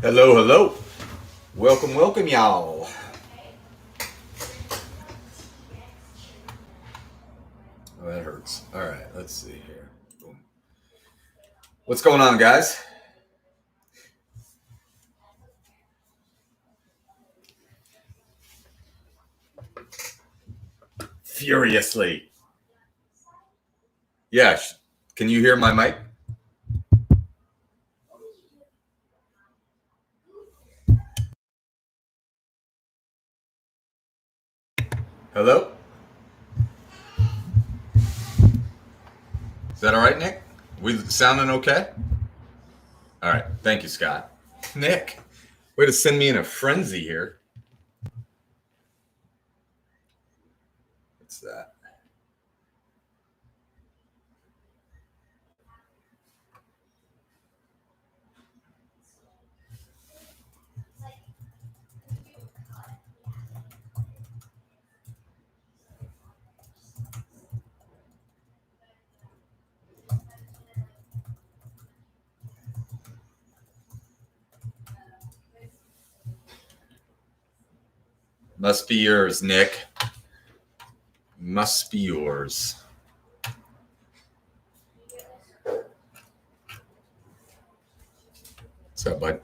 Hello, hello. Welcome, welcome, y'all. Oh, that hurts. All right, let's see here. Boom. What's going on, guys? Furiously. Yeah, can you hear my mic? Hello? Is that all right, Nick? We sounding okay? All right, thank you, Scott. Nick, way to send me in a frenzy here. What's that? Must be yours, Nick. Must be yours. What's up, bud?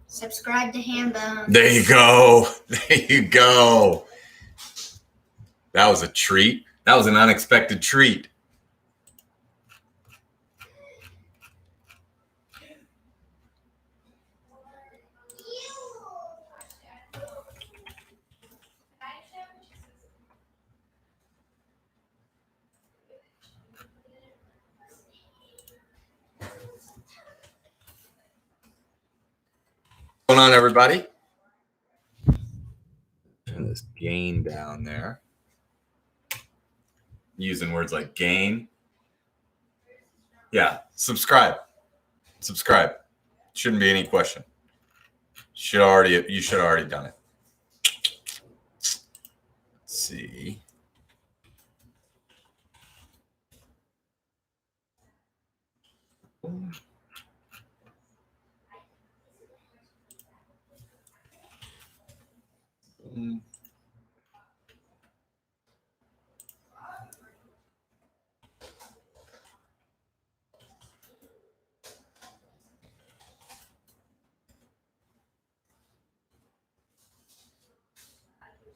Subscribe to Hambone. There you go. There you go. That was a treat. That was an unexpected treat. What's going on, everybody? Turn this gain down there. Using words like gain. Yeah, subscribe. Subscribe. Shouldn't be any question. You should already done it. Let's see.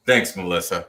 Thanks, Melissa.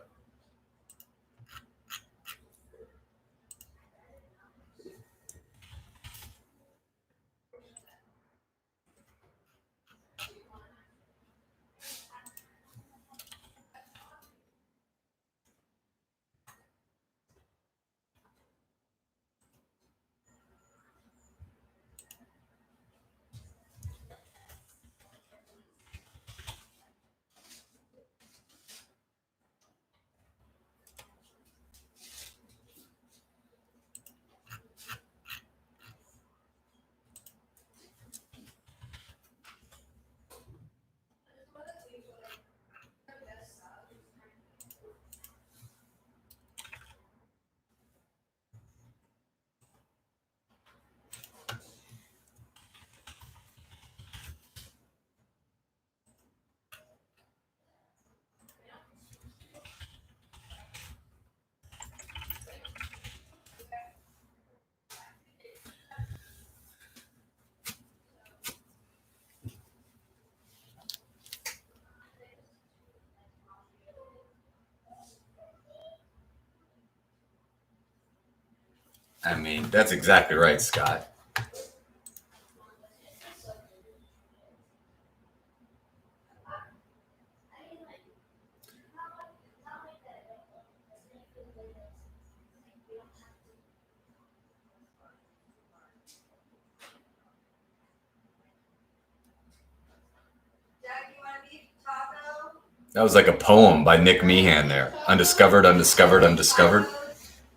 I mean, that's exactly right, Scott. That was like a poem by Nick Meehan there. Undiscovered, undiscovered, undiscovered.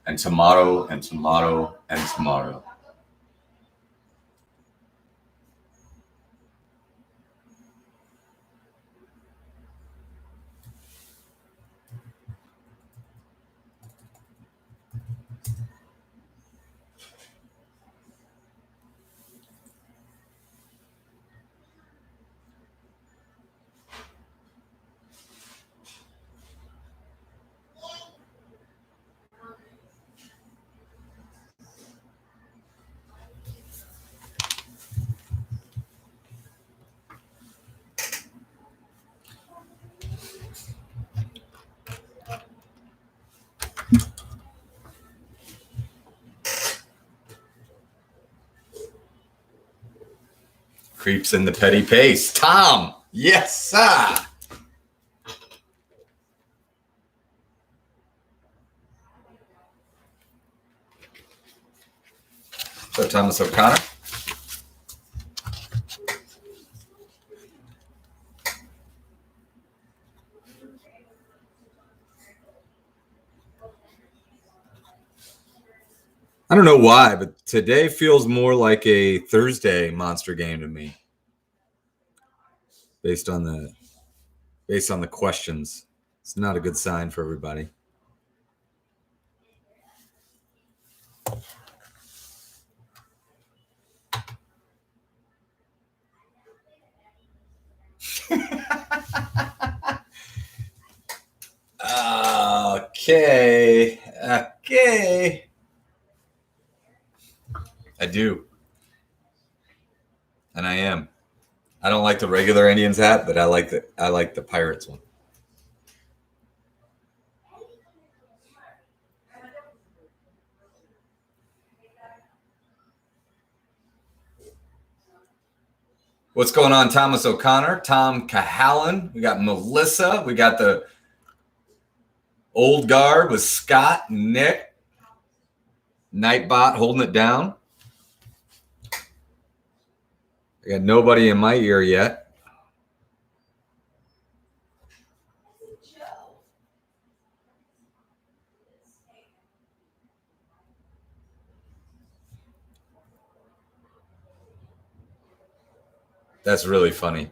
And tomato, and tomato, and tomato. Creeps in the petty pace. Tom. Yes, sir. So Thomas O'Connor. I don't know why, but today feels more like a Thursday monster game to me. Based on the questions. It's not a good sign for everybody. Okay. I do. And I am. I don't like the regular Indians hat, but I like the Pirates one. What's going on, Thomas O'Connor, Tom Cahallen? We got Melissa. We got the old guard with Scott, Nick, Nightbot holding it down. I got nobody in my ear yet. That's really funny.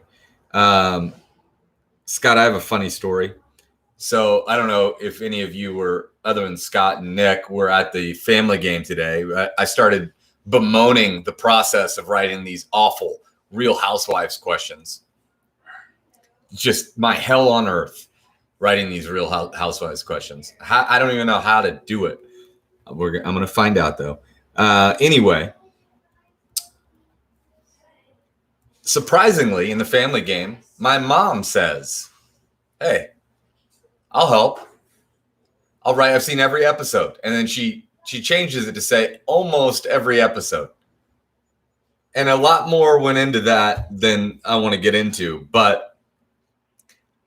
Scott, I have a funny story. So I don't know if any of you were, other than Scott and Nick, were at the family game today. I started bemoaning the process of writing these awful Real Housewives questions. Just my hell on earth writing these Real Housewives questions. I don't even know how to do it. I'm going to find out, though. Anyway, surprisingly, in the family game, my mom says, hey, I'll help. I'll write. I've seen every episode. And then she changes it to say almost every episode. And a lot more went into that than I want to get into. But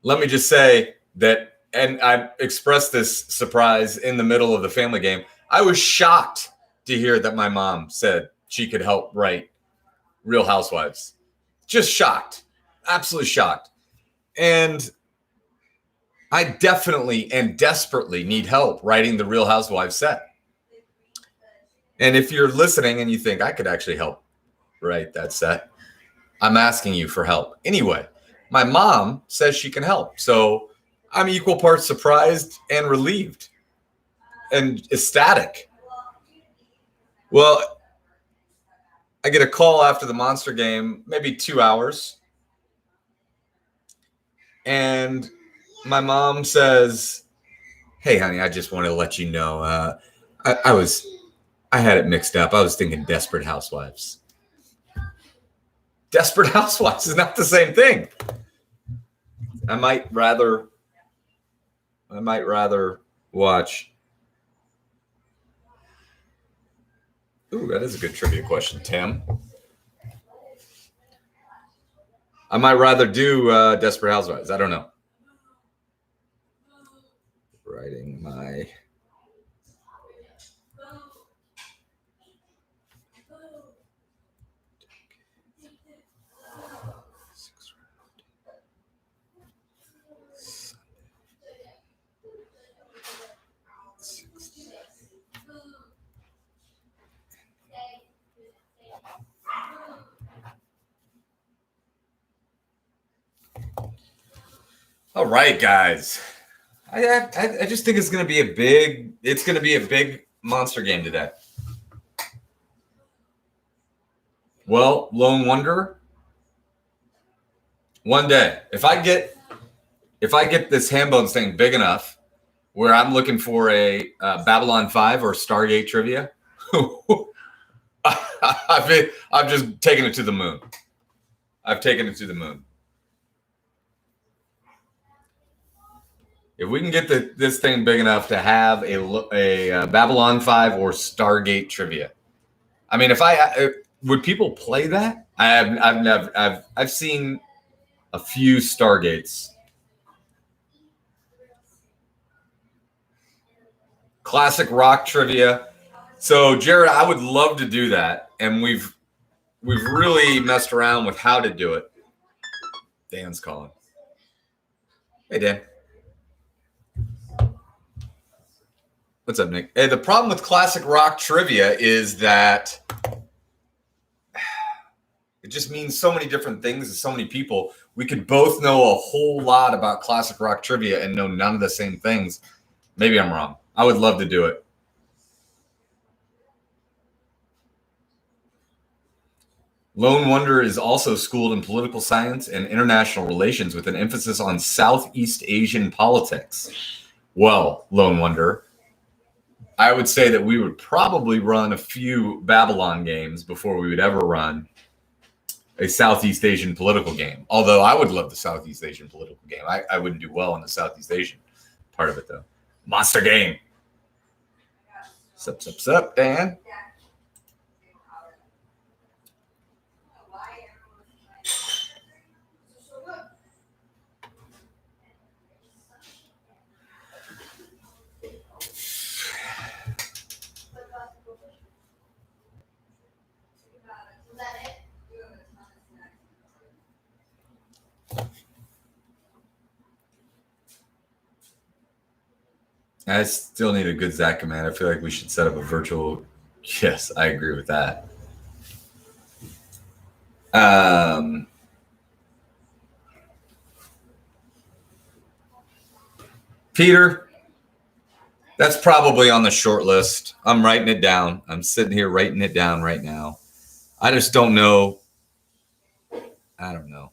let me just say that, and I expressed this surprise in the middle of the family game. I was shocked to hear that my mom said she could help write Real Housewives. Just shocked. Absolutely shocked. And I definitely and desperately need help writing the Real Housewives set. And if you're listening and you think I could actually help write that set, I'm asking you for help. Anyway, my mom says she can help. So I'm equal parts surprised and relieved and ecstatic. Well, I get a call after the Monster game, maybe 2 hours. And my mom says, hey, honey, I just wanted to let you know, I had it mixed up. I was thinking Desperate Housewives. Desperate Housewives is not the same thing. I might rather watch. Ooh, that is a good trivia question, Tim. I might rather do Desperate Housewives. I don't know. Writing my... All right, guys. I just think it's going to be a big monster game today. Well, Lone Wanderer, one day, if I get this Hambones thing big enough where I'm looking for a Babylon 5 or Stargate trivia, I've just taken it to the moon. I've taken it to the moon. If we can get this thing big enough to have a Babylon 5 or Stargate trivia, I mean, Would people play that? I've seen a few Stargates. Classic rock trivia. So, Jared, I would love to do that, and we've really messed around with how to do it. Dan's calling. Hey, Dan. What's up, Nick? Hey, the problem with classic rock trivia is that it just means so many different things to so many people. We could both know a whole lot about classic rock trivia and know none of the same things. Maybe I'm wrong. I would love to do it. Lone Wonder is also schooled in political science and international relations with an emphasis on Southeast Asian politics. Well, Lone Wonder, I would say that we would probably run a few Babylon games before we would ever run a Southeast Asian political game. Although I would love the Southeast Asian political game. I wouldn't do well in the Southeast Asian part of it, though. Monster game. Sup, Dan? I still need a good Zach command. I feel like we should set up a virtual. Yes, I agree with that. Peter, that's probably on the short list. I'm writing it down. I'm sitting here writing it down right now. I just don't know. I don't know.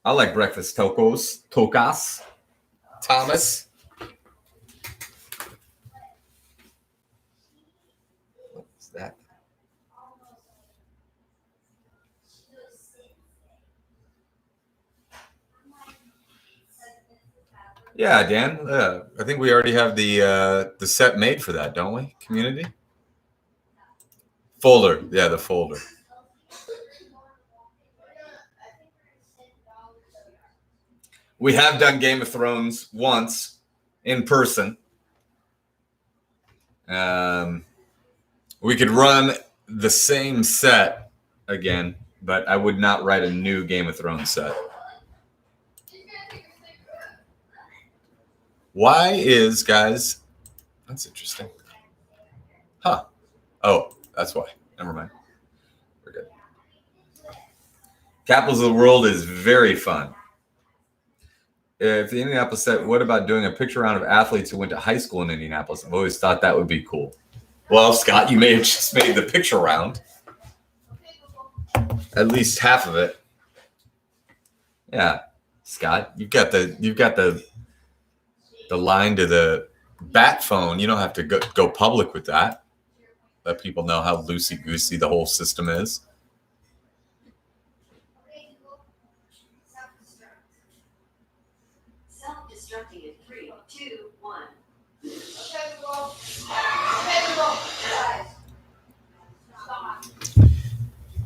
I like breakfast tokas. Thomas. What's that? Yeah, Dan. I think we already have the set made for that, don't we? Community folder. Yeah, the folder. We have done Game of Thrones once in person. We could run the same set again, but I would not write a new Game of Thrones set. Why is, guys, that's interesting. Huh. Oh, that's why. Never mind. We're good. Capitals of the World is very fun. If the Indianapolis set, what about doing a picture round of athletes who went to high school in Indianapolis? I've always thought that would be cool. Well, Scott, you may have just made the picture round. At least half of it. Yeah, Scott, you've got the line to the bat phone. You don't have to go public with that. Let people know how loosey-goosey the whole system is. Self-destructing in 3, 2, 1.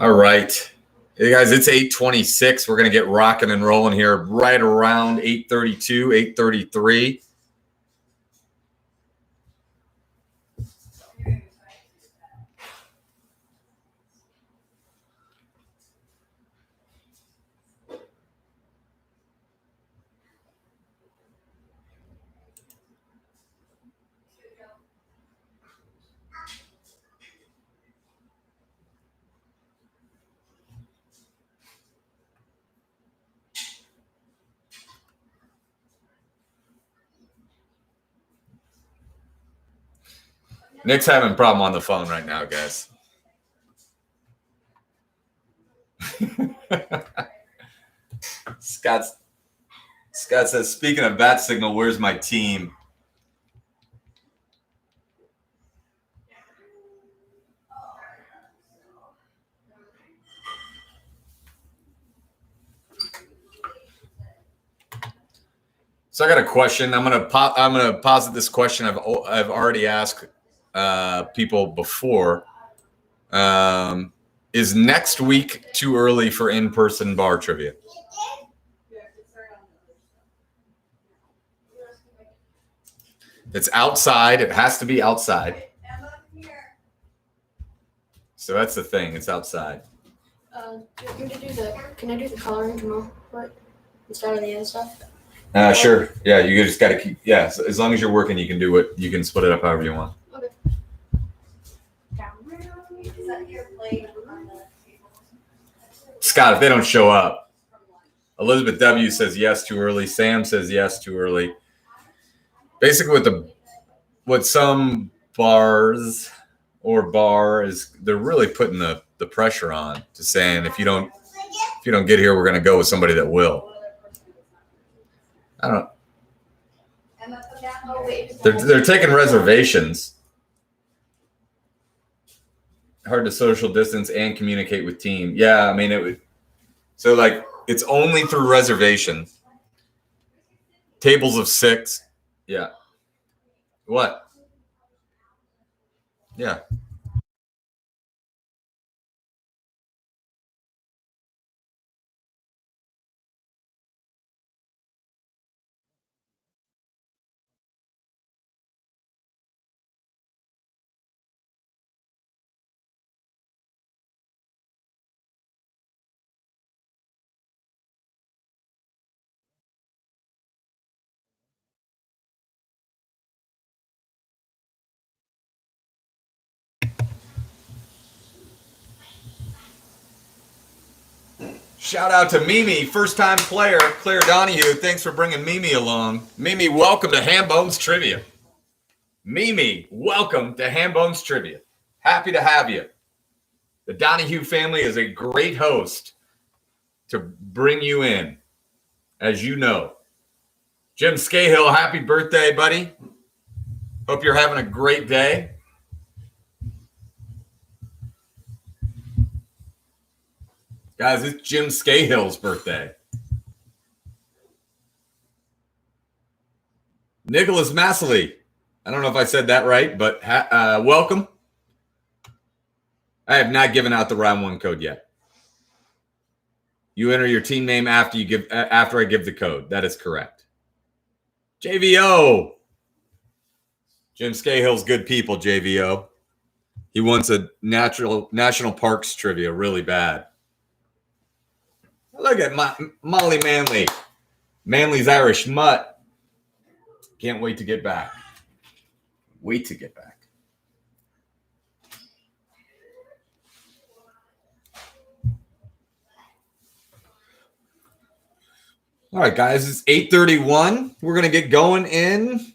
All right. Hey guys, it's 8:26. We're going to get rocking and rolling here right around 8:32, 8:33. Nick's having a problem on the phone right now, guys. Scott says, speaking of bat signal, where's my team? So I got a question. I'm gonna posit this question I've already asked people before. Is next week too early for in-person bar trivia? It's outside. It has to be outside. So that's the thing. It's outside. Can I do the coloring tomorrow? What? Instead of the other stuff? Sure. Yeah, you just got to keep. Yeah, so as long as you're working, you can do it. You can split it up however you want. Okay. Is that your plate? Scott, if they don't show up, Elizabeth W says yes too early. Sam says yes too early. Basically, what some bars or bar is, they're really putting the pressure on to saying if you don't get here, we're going to go with somebody that will. I don't. They're taking reservations. Hard to social distance and communicate with team. Yeah, I mean it would. So like it's only through reservations. Tables of 6. Yeah. What? Yeah. Shout out to Mimi, first-time player, Claire Donahue. Thanks for bringing Mimi along. Mimi, welcome to Hambones Trivia. Mimi, welcome to Hambones Trivia. Happy to have you. The Donahue family is a great host to bring you in, as you know. Jim Scahill, happy birthday, buddy. Hope you're having a great day. Guys, it's Jim Scahill's birthday. Nicholas Massely. I don't know if I said that right, but welcome. I have not given out the round 1 code yet. You enter your team name after I give the code. That is correct. JVO. Jim Scahill's good people, JVO. He wants a national parks trivia really bad. Look at Molly Manley. Manley's Irish Mutt. Can't wait to get back. Wait to get back. All right, guys, it's 8:31. We're going to get going in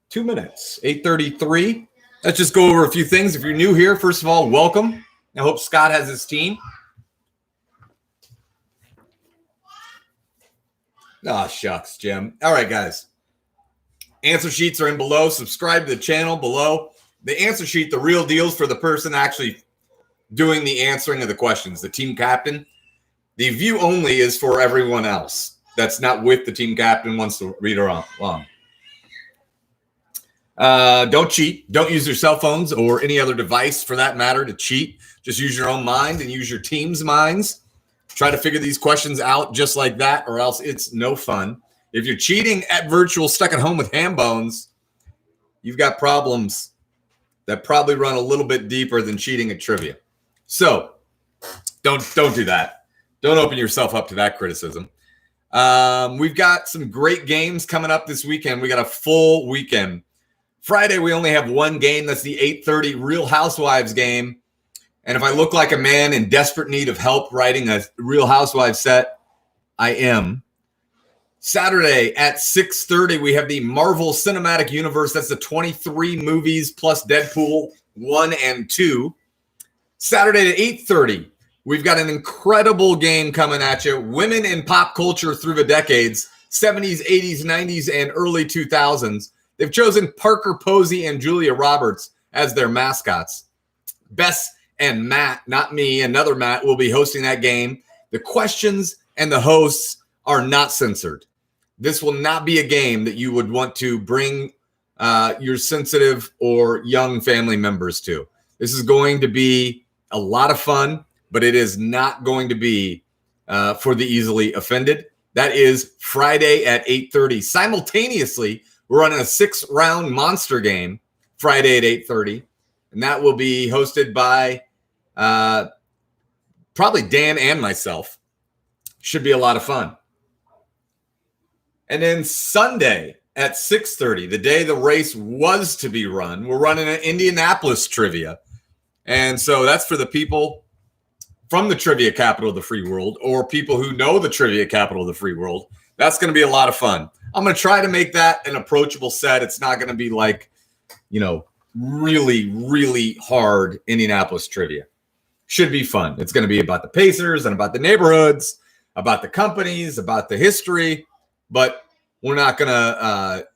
2 minutes. 8:33. Let's just go over a few things. If you're new here, first of all, welcome. I hope Scott has his team. Oh, shucks, Jim. All right, guys. Answer sheets are in below. Subscribe to the channel below. The answer sheet, the real deal's for the person actually doing the answering of the questions, the team captain. The view only is for everyone else that's not with the team captain, wants to read along. Don't cheat. Don't use your cell phones or any other device for that matter to cheat. Just use your own mind and use your team's minds. Try to figure these questions out just like that, or else it's no fun. If you're cheating at virtual stuck at home with Hambones, you've got problems that probably run a little bit deeper than cheating at trivia. So don't do that. Don't open yourself up to that criticism. We've got some great games coming up this weekend. We got a full weekend. Friday, we only have one game. That's the 8:30 Real Housewives game. And if I look like a man in desperate need of help writing a Real Housewives set, I am. Saturday at 6:30, we have the Marvel Cinematic Universe. That's the 23 movies plus Deadpool 1 and 2. Saturday at 8:30, we've got an incredible game coming at you. Women in pop culture through the decades, 70s, 80s, 90s, and early 2000s. They've chosen Parker Posey and Julia Roberts as their mascots. Bess and Matt, not me, another Matt, will be hosting that game. The questions and the hosts are not censored. This will not be a game that you would want to bring your sensitive or young family members to. This is going to be a lot of fun, but it is not going to be for the easily offended. That is Friday at 8:30. Simultaneously, we're running a 6-round monster game Friday at 8:30, and that will be hosted by probably Dan and myself. Should be a lot of fun. And then Sunday at 6:30, the day the race was to be run, we're running an Indianapolis trivia. And so that's for the people from the trivia capital of the free world, or people who know the trivia capital of the free world. That's going to be a lot of fun. I'm going to try to make that an approachable set. It's not going to be like, really, really hard Indianapolis trivia. Should be fun. It's going to be about the Pacers and about the neighborhoods, about the companies, about the history, but we're not going to,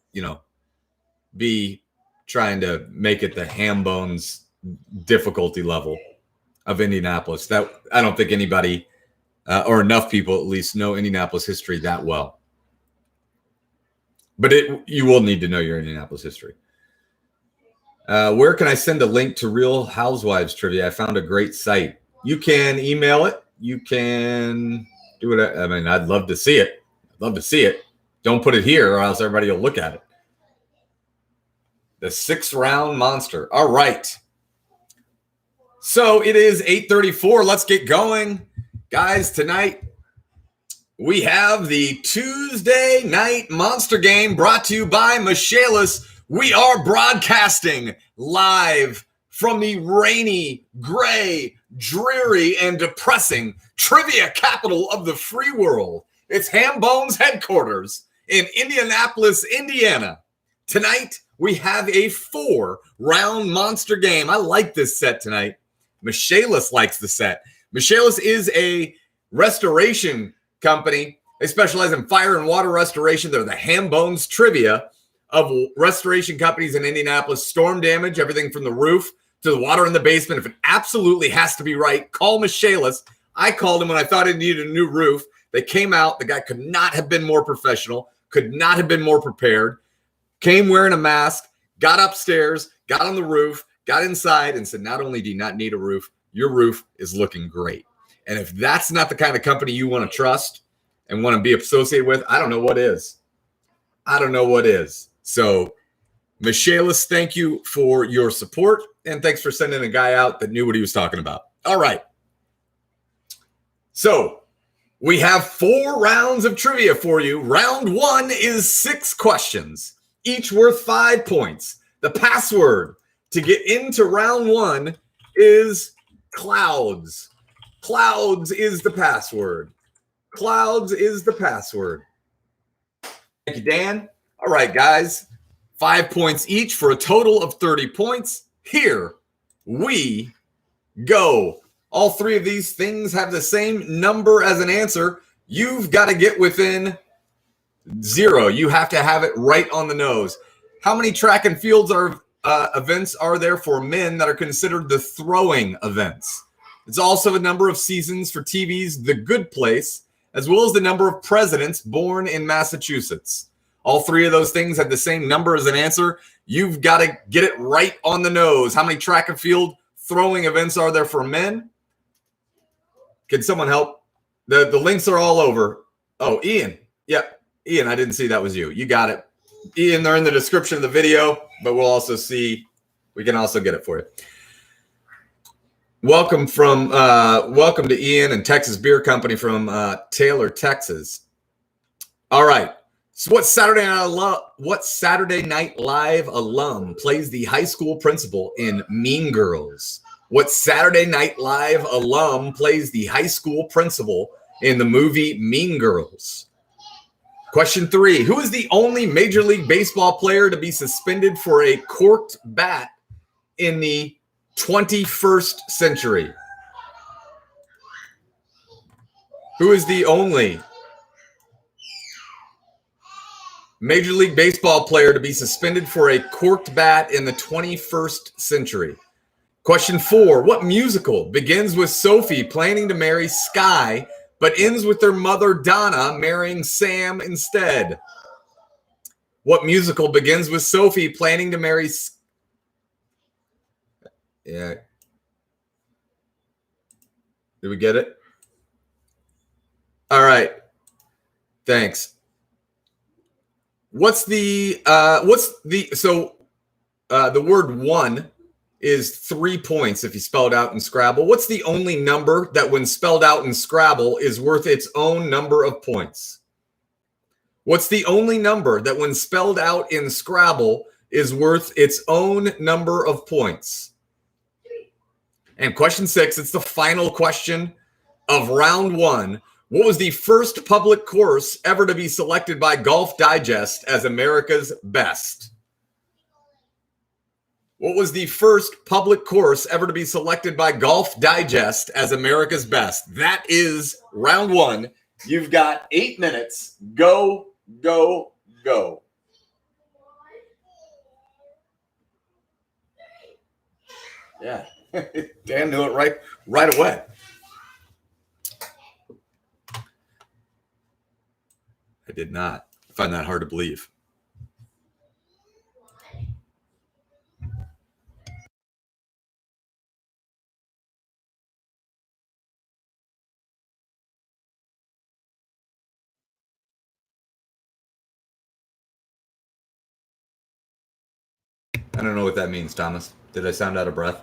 be trying to make it the ham bones difficulty level of Indianapolis. That I don't think anybody or enough people at least know Indianapolis history that well. But you will need to know your Indianapolis history. Where can I send a link to Real Housewives trivia? I found a great site. You can email it. You can do it. I mean, I'd love to see it. Don't put it here or else everybody will look at it. The 6-round monster. All right. So it is 8:34. Let's get going. Guys, tonight we have the Tuesday night monster game brought to you by Michaelis. We are broadcasting live from the rainy, gray, dreary, and depressing trivia capital of the free world. It's Ham Bones headquarters in Indianapolis, Indiana. Tonight, we have a 4-round monster game. I like this set tonight. Michaelis likes the set. Michaelis is a restoration company. They specialize in fire and water restoration. They're the Ham Bones trivia of restoration companies in Indianapolis. Storm damage, everything from the roof to the water in the basement. If it absolutely has to be right, call Michaelis. I called him when I thought he needed a new roof. They came out. The guy could not have been more professional, could not have been more prepared. Came wearing a mask, got upstairs, got on the roof, got inside, and said, not only do you not need a roof, your roof is looking great. And if that's not the kind of company you want to trust and want to be associated with, I don't know what is. So, Michaelis, thank you for your support, and thanks for sending a guy out that knew what he was talking about. All right. So, we have 4 rounds of trivia for you. Round 1 is 6 questions, each worth 5 points. The password to get into round 1 is clouds. Clouds is the password. Thank you, Dan. All right, guys. 5 points each for a total of 30 points. Here we go. All 3 of these things have the same number as an answer. You've got to get within 0. You have to have it right on the nose. How many track and fields events are there for men that are considered the throwing events? It's also a number of seasons for TV's The Good Place, as well as the number of presidents born in Massachusetts. All 3 of those things have the same number as an answer. You've got to get it right on the nose. How many track and field throwing events are there for men? Can someone help? The links are all over. Oh, Ian. Yep. Ian, I didn't see that was you. You got it. Ian, they're in the description of the video, but we can also get it for you. Welcome to Ian and Texas Beer Company from Taylor, Texas. All right. So what Saturday Night Live alum plays the high school principal in Mean Girls? What Saturday Night Live alum plays the high school principal in the movie Mean Girls? Question 3. Who is the only Major League Baseball player to be suspended for a corked bat in the 21st century? Who is the only Major League Baseball player to be suspended for a corked bat in the 21st century? Question 4. What musical begins with Sophie planning to marry Sky, but ends with their mother Donna marrying Sam instead? What musical begins with Sophie planning to marry? Yeah. Did we get it? All right. Thanks. The word one is 3 points if you spell it out in Scrabble. What's the only number that when spelled out in Scrabble is worth its own number of points? What's the only number that when spelled out in Scrabble is worth its own number of points? And question 6, it's the final question of round 1. What was the first public course ever to be selected by Golf Digest as America's best? What was the first public course ever to be selected by Golf Digest as America's best? That is round 1. You've got 8 minutes. Go, go, go. Yeah. Dan knew it right away. I did not. I find that hard to believe. I don't know what that means, Thomas. Did I sound out of breath?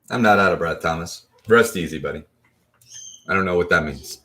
I'm not out of breath, Thomas. Rest easy, buddy. I don't know what that means.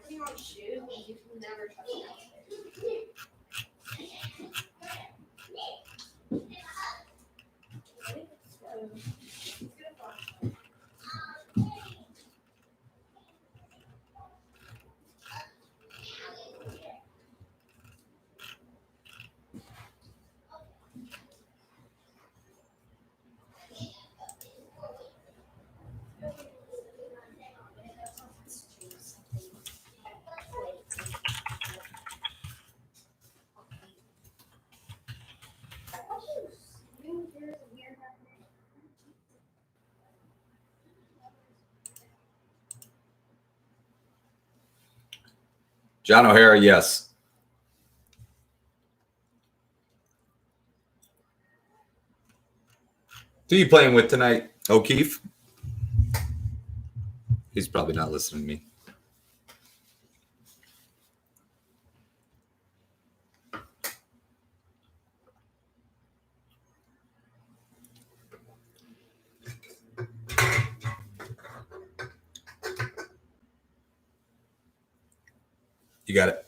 Putting on shoes means you can never touch John O'Hara, yes. Who are you playing with tonight, O'Keefe? He's probably not listening to me. You got it.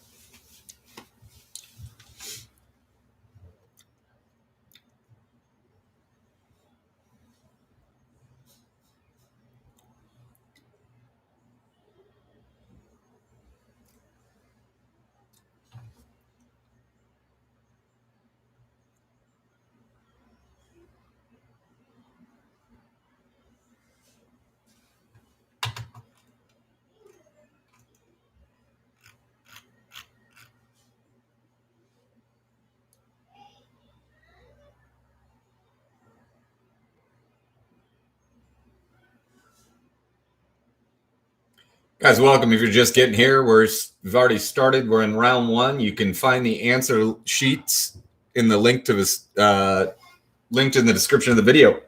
Guys, welcome. If you're just getting here, we've already started. We're in round 1. You can find the answer sheets in the link to this linked in the description of the video.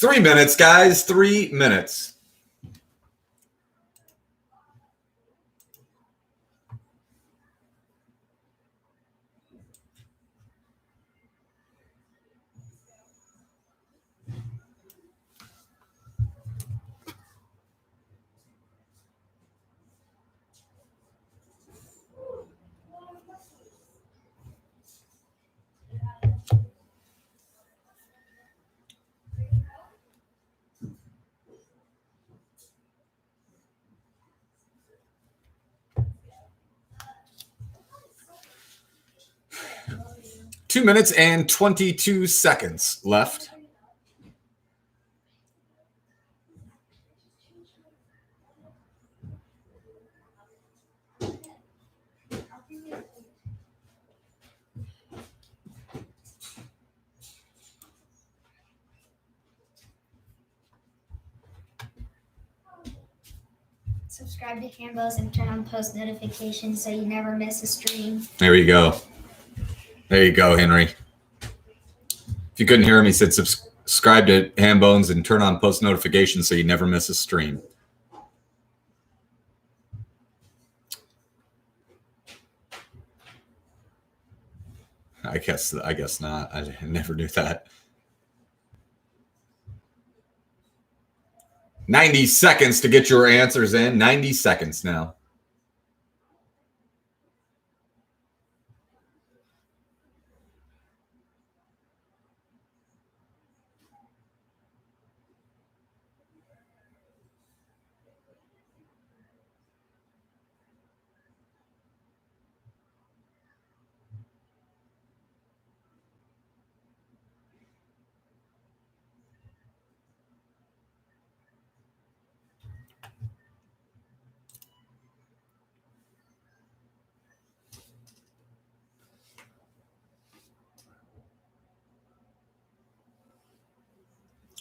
3 minutes, guys. 3 minutes. Two minutes and 22 seconds left. Subscribe to Hambos and turn on post notifications so you never miss a stream. There you go. There you go, Henry. If you couldn't hear him, he said subscribe to Hambones and turn on post notifications so you never miss a stream. I guess not. I never knew that. 90 seconds to get your answers in. 90 seconds now.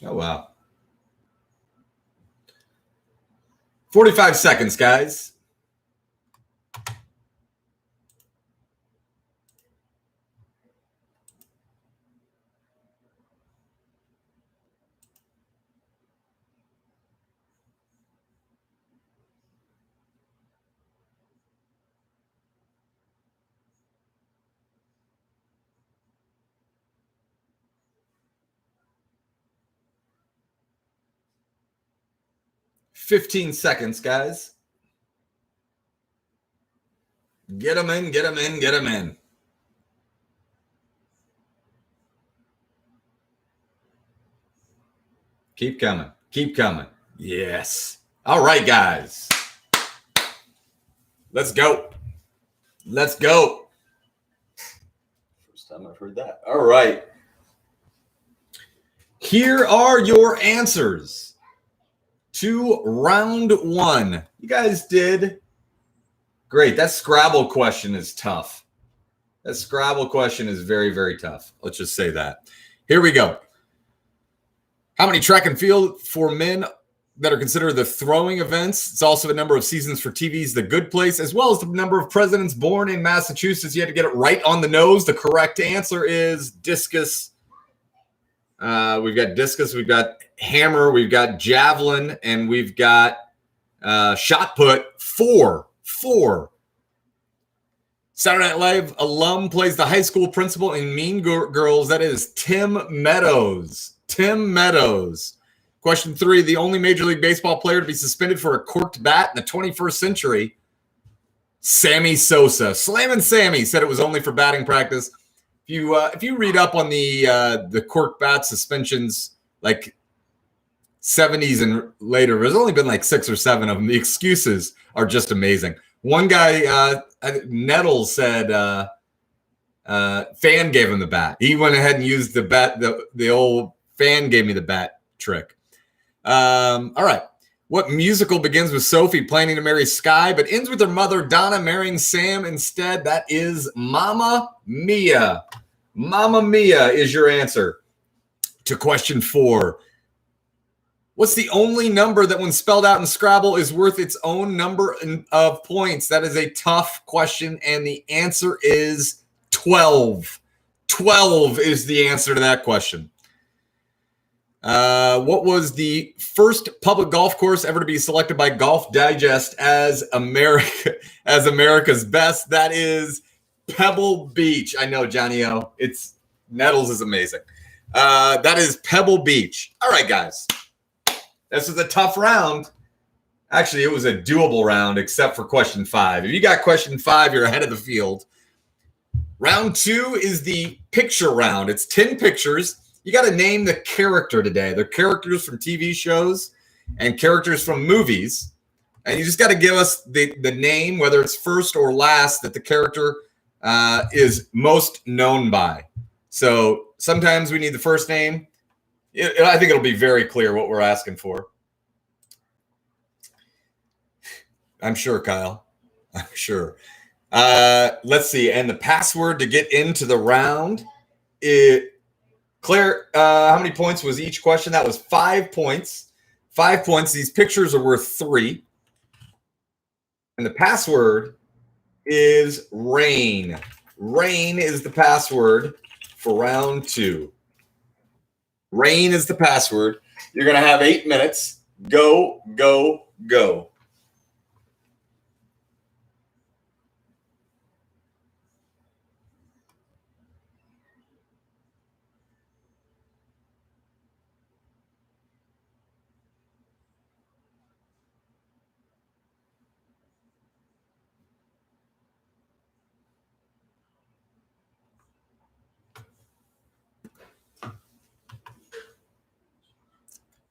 Oh, wow. 45 seconds, guys. $15 seconds, guys. Get them in, get them in, get them in. Keep coming. Keep coming. Yes. All right, guys. Let's go. Let's go. First time I've heard that. All right. Here are your answers to round one. You guys did great. That Scrabble question is tough. That Scrabble question is very, very tough. Let's just say that. Here we go. How many track and field for men that are considered the throwing events? It's also the number of seasons for TV's The Good Place, as well as the number of presidents born in Massachusetts. You had to get it right on the nose. The correct answer is discus. We've got discus, we've got hammer, we've got javelin, and we've got shot put. Four. Saturday Night Live alum plays the high school principal in Mean Girls. That is Tim Meadows. Tim Meadows. Question 3, the only Major League Baseball player to be suspended for a corked bat in the 21st century. Sammy Sosa. Slammin' Sammy said it was only for batting practice. If you read up on the cork bat suspensions, like 70s and later, there's only been like 6 or 7 of them. The excuses are just amazing. One guy, Nettles said, fan gave him the bat. He went ahead and used the bat. The old fan gave me the bat trick. All right. What musical begins with Sophie planning to marry Sky, but ends with her mother, Donna, marrying Sam instead? That is Mamma Mia. Mamma Mia is your answer to question 4. What's the only number that when spelled out in Scrabble is worth its own number of points? That is a tough question, and the answer is 12. 12 is the answer to that question. What was the first public golf course ever to be selected by Golf Digest as America's best? That is Pebble Beach. I know, Johnny O. It's Nettles is amazing. That is Pebble Beach. All right, guys. This was a tough round. Actually, it was a doable round, except for question 5. If you got question 5, you're ahead of the field. Round 2 is the picture round. It's 10 pictures. You got to name the character today. They're characters from TV shows and characters from movies. And you just got to give us the name, whether it's first or last, that the character is most known by. So sometimes we need the first name. I think it'll be very clear what we're asking for. I'm sure, Kyle. I'm sure. Let's see. And the password to get into the round. Claire, how many points was each question? That was 5 points. 5 points. These pictures are worth 3. And the password is rain. Rain is the password for round 2. Rain is the password. You're going to have 8 minutes. Go, go, go.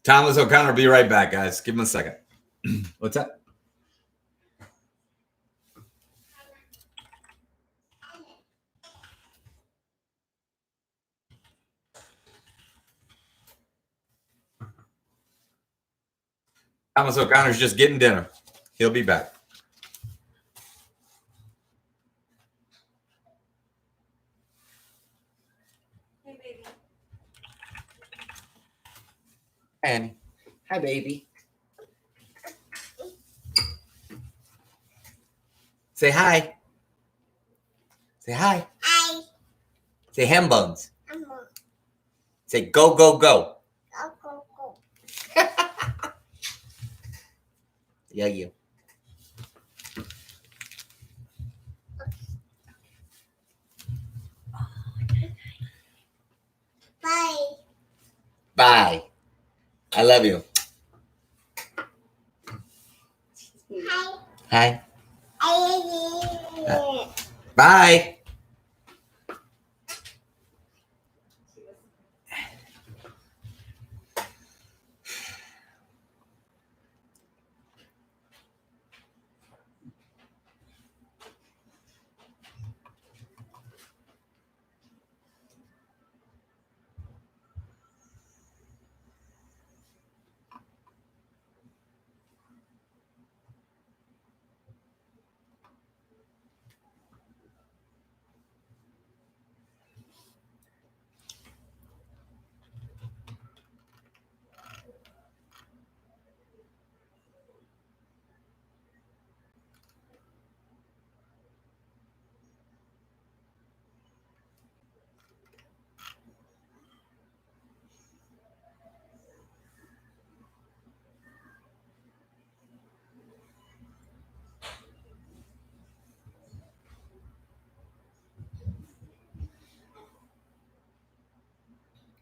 Thomas O'Connor will be right back, guys. Give him a second. What's that? Thomas O'Connor's just getting dinner. He'll be back. Hey, baby. Annie. Hi, baby. Say hi. Say hi. Hi. Say ham buns. I'm Say go, go, go. go. Yeah, you. Bye. Bye. I love you. Hi. Hi. I Bye.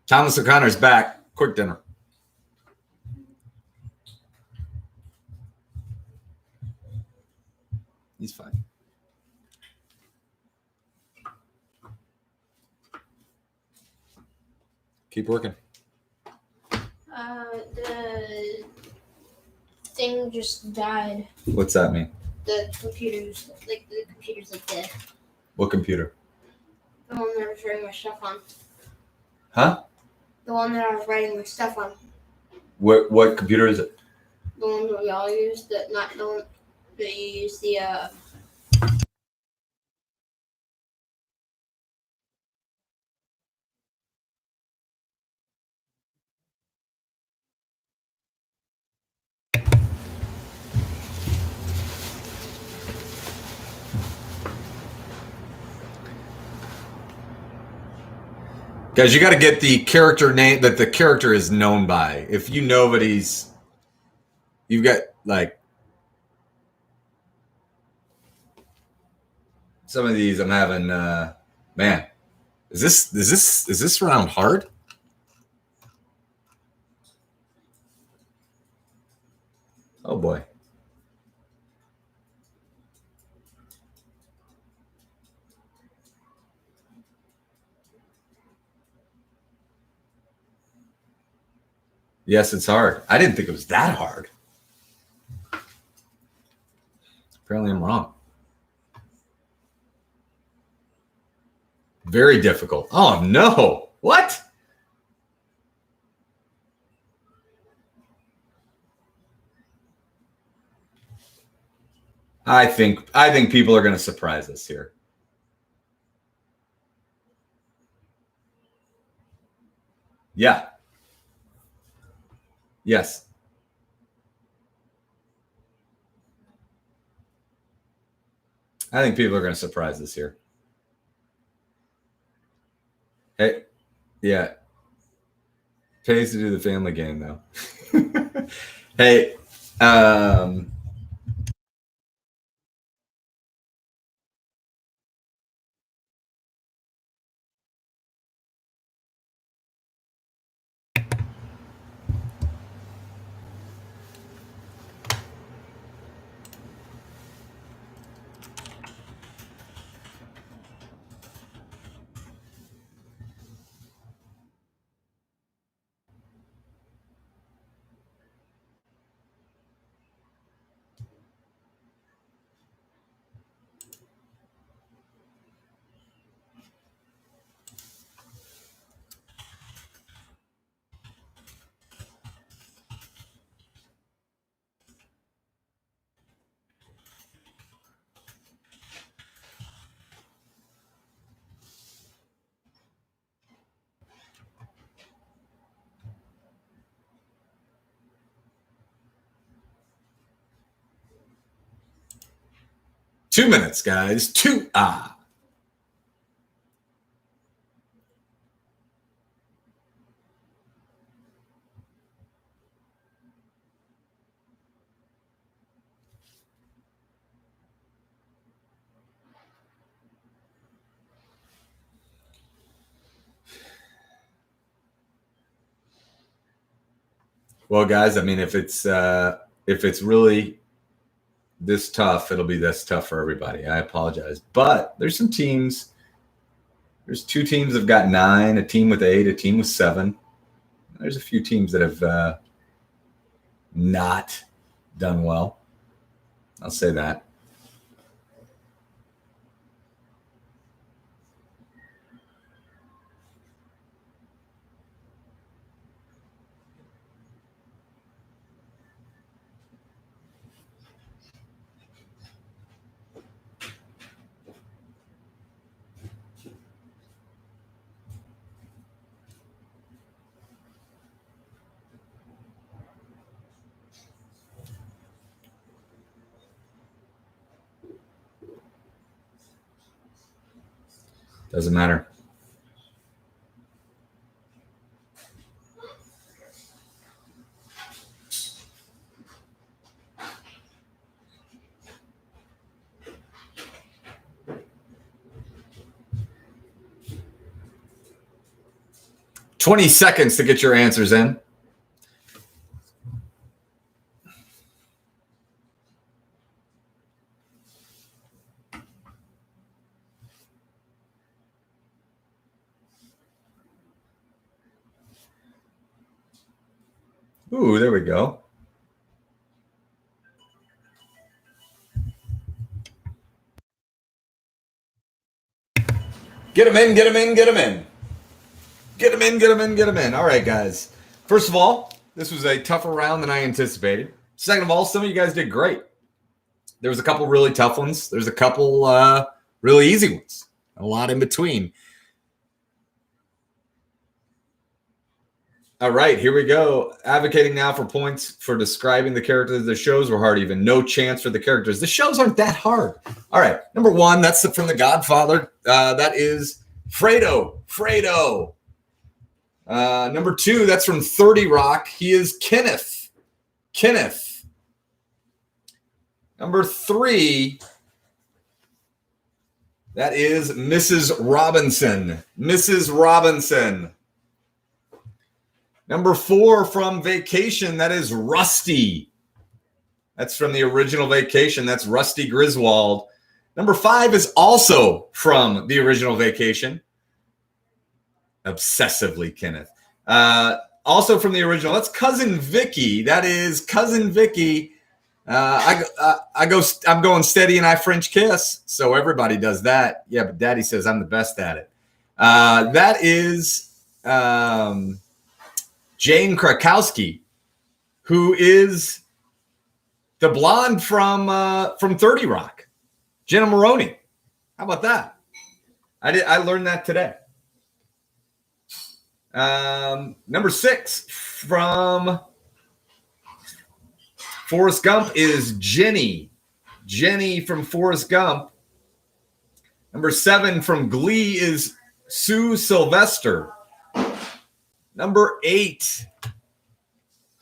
Thomas O'Connor's back. Quick dinner. He's fine. Keep working. The thing just died. What's that mean? The computer's like dead. What computer? The one that I was writing my stuff on. Huh? The one that I was writing my stuff on. What computer is it? The one that we all use. Not the one that you use. The Guys, you got to get the character name that the character is known by. If you know that you've got like some of these. I'm having, man. Is this round hard? Oh boy. Yes, it's hard. I didn't think it was that hard. Apparently I'm wrong. Very difficult. Oh no. What? I think people are going to surprise us here. Yeah. Yes. I think people are going to surprise us here. Hey, yeah. Pays to do the family game though. Hey, 2 minutes, guys. Well, guys, I mean, if it's really this tough, it'll be this tough for everybody. I apologize, but there's some teams. There's 2 teams that have got 9, a team with 8, a team with 7. There's a few teams that have not done well. I'll say that. Doesn't matter. "20 seconds to get your answers in." Ooh, there we go. Get them in, get them in, get them in. Get them in, get them in, get them in. All right, guys. First of all, this was a tougher round than I anticipated. Second of all, some of you guys did great. There was a couple really tough ones. There's a couple really easy ones. A lot in between. All right, here we go. Advocating now for points for describing the characters. The shows were hard, even. No chance for the characters. The shows aren't that hard. All right, number 1, that's from The Godfather. That is Fredo. Fredo. Number 2, that's from 30 Rock. He is Kenneth. Kenneth. Number 3, that is Mrs. Robinson. Mrs. Robinson. Number 4 from Vacation, that is Rusty. That's from the original Vacation. That's Rusty Griswold. Number 5 is also from the original Vacation. Obsessively, Kenneth. Also from the original. That's Cousin Vicky. That is Cousin Vicky. I'm going Steady and I French Kiss. So everybody does that. Yeah, but Daddy says I'm the best at it. That is Jane Krakowski, who is the blonde from 30 Rock. Jenna Maroney. How about that? I learned that today. Number 6 from Forrest Gump is Jenny. Jenny from Forrest Gump. Number 7 from Glee is Sue Sylvester. Number 8.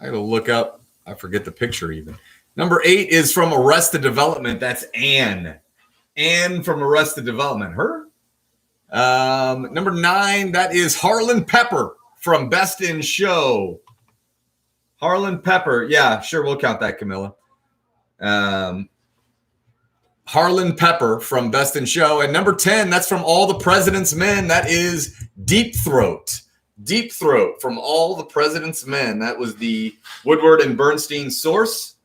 I got to look up. I forget the picture even. Number 8 is from Arrested Development. That's Anne. Anne from Arrested Development. Her? Number 9, that is Harlan Pepper from Best in Show. Harlan Pepper. Yeah, sure, we'll count that, Camilla. Harlan Pepper from Best in Show. And number 10, that's from All the President's Men. That is Deep Throat. Deep Throat from All the President's Men. That was the Woodward and Bernstein source.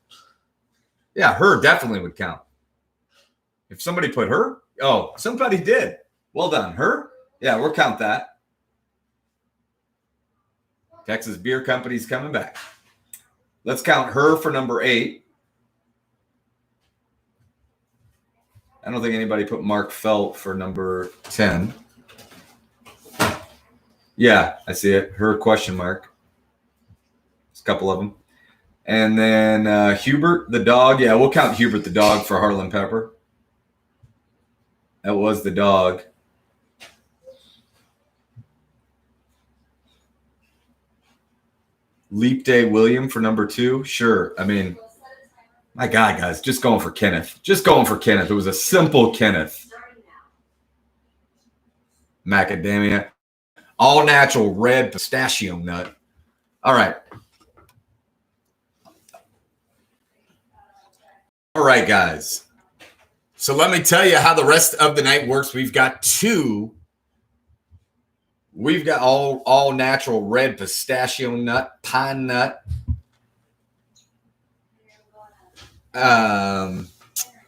Yeah, her definitely would count. If somebody put her, oh, somebody did. Well done. Her? Yeah, we'll count that. Texas Beer Company's coming back. Let's count her for number 8. I don't think anybody put Mark Felt for number 10. Yeah, I see it. Her question mark. There's a couple of them. And then Hubert the dog. Yeah, we'll count Hubert the dog for Harlan Pepper. That was the dog. Leap Day William for number 2. Sure. I mean, my God, guys, just going for Kenneth. Just going for Kenneth. It was a simple Kenneth. Macadamia. All natural red pistachio nut. All right. All right, guys. So let me tell you how the rest of the night works. We've got all natural red pistachio nut, pine nut.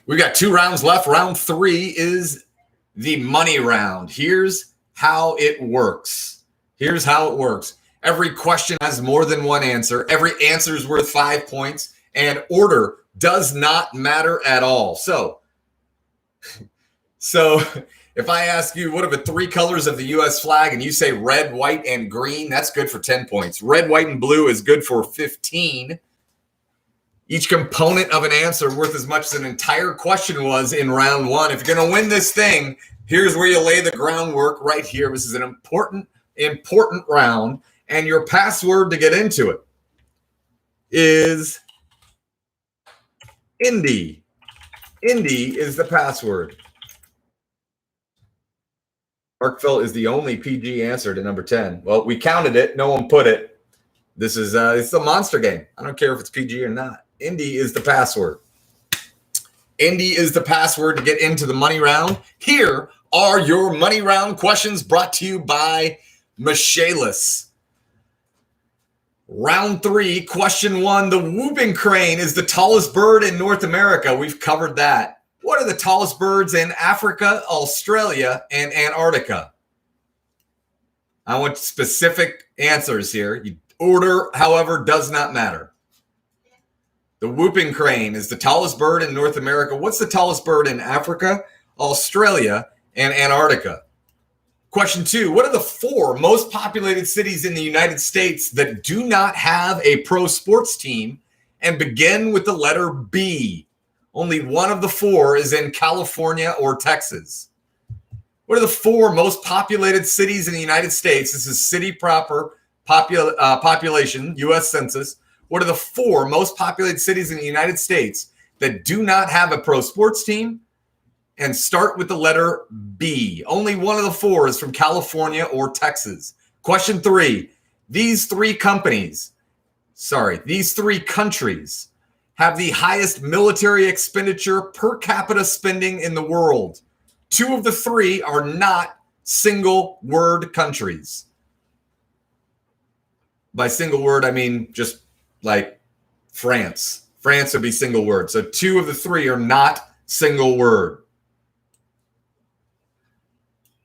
We've got 2 rounds left. Round 3 is the money round. Here's how it works. Here's how it works. Every question has more than one answer. Every answer is worth 5 points, and order does not matter at all. So if I ask you, what are the 3 colors of the U.S. flag, and you say red, white, and green, that's good for 10 points. Red, white, and blue is good for 15. Each component of an answer worth as much as an entire question was in round 1. If you're going to win this thing, here's where you lay the groundwork right here. This is an important round, and your password to get into it is Indy. Indy is the password. Mark Felt is the only PG answer to number 10. Well, we counted it. No one put it. This is it's a monster game. I don't care if it's PG or not. Indy is the password. Indy is the password to get into the money round. Here are your money round questions brought to you by Michaelis. Round 3, question 1. The whooping crane is the tallest bird in North America. We've covered that. What are the tallest birds in Africa, Australia, and Antarctica? I want specific answers here. Order, however, does not matter. The whooping crane is the tallest bird in North America. What's the tallest bird in Africa, Australia, and Antarctica? Question 2, what are the 4 most populated cities in the United States that do not have a pro sports team and begin with the letter B? Only one of the 4 is in California or Texas. What are the 4 most populated cities in the United States? This is city proper, population, U.S. Census, what are the 4 most populated cities in the United States that do not have a pro sports team and start with the letter B? Only one of the 4 is from California or Texas. Question 3. These 3 countries have the highest military expenditure per capita spending in the world. 2 of the 3 are not single word countries. By single word, I mean just like France. France would be single word. So 2 of the 3 are not single word.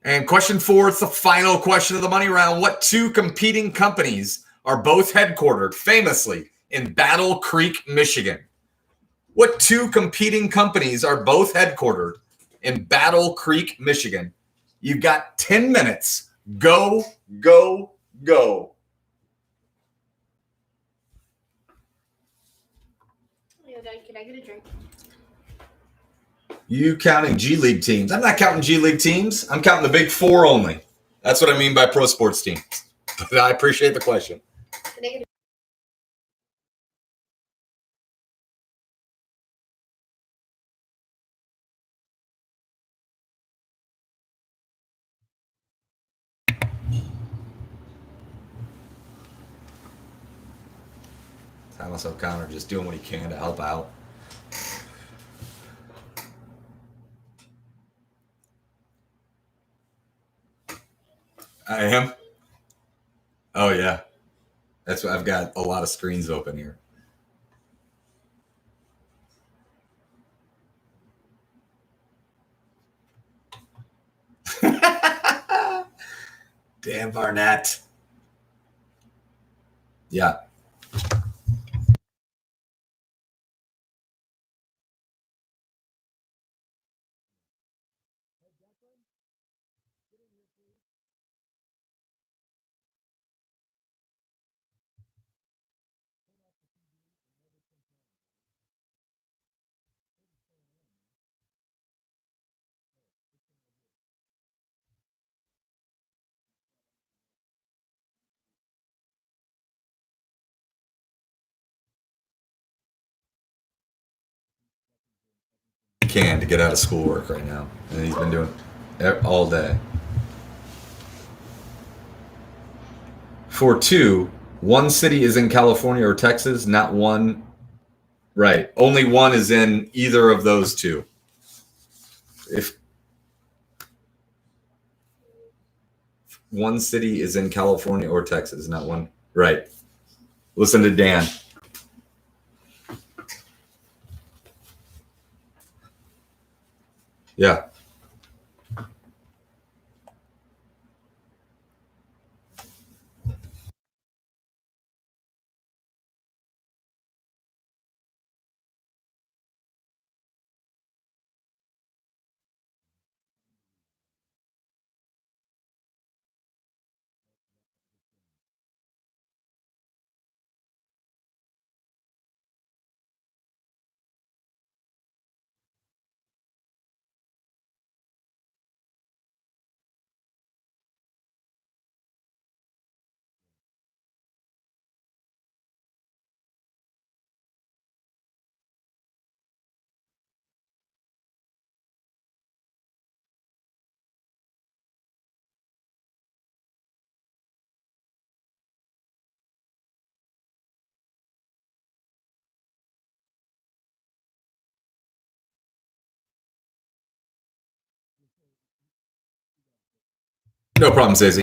And question 4, it's the final question of the money round. What 2 competing companies are both headquartered famously in Battle Creek, Michigan? What 2 competing companies are both headquartered in Battle Creek, Michigan? You've got 10 minutes. Go, go, go. Can I get a drink? You counting G League teams? I'm not counting G League teams. I'm counting the big 4 only. That's what I mean by pro sports teams. But I appreciate the question. Can I get Thomas O'Connor just doing what he can to help out. I am. Oh yeah, that's what I've got. A lot of screens open here. Dan Barnett. Yeah. Can to get out of schoolwork right now, and he's been doing it all day. For 2, 1 city is in California or Texas, not one. Right, only 1 is in either of those 2. If 1 city is in California or Texas, not one. Right. Listen to Dan. Yeah. No problem, Stacey.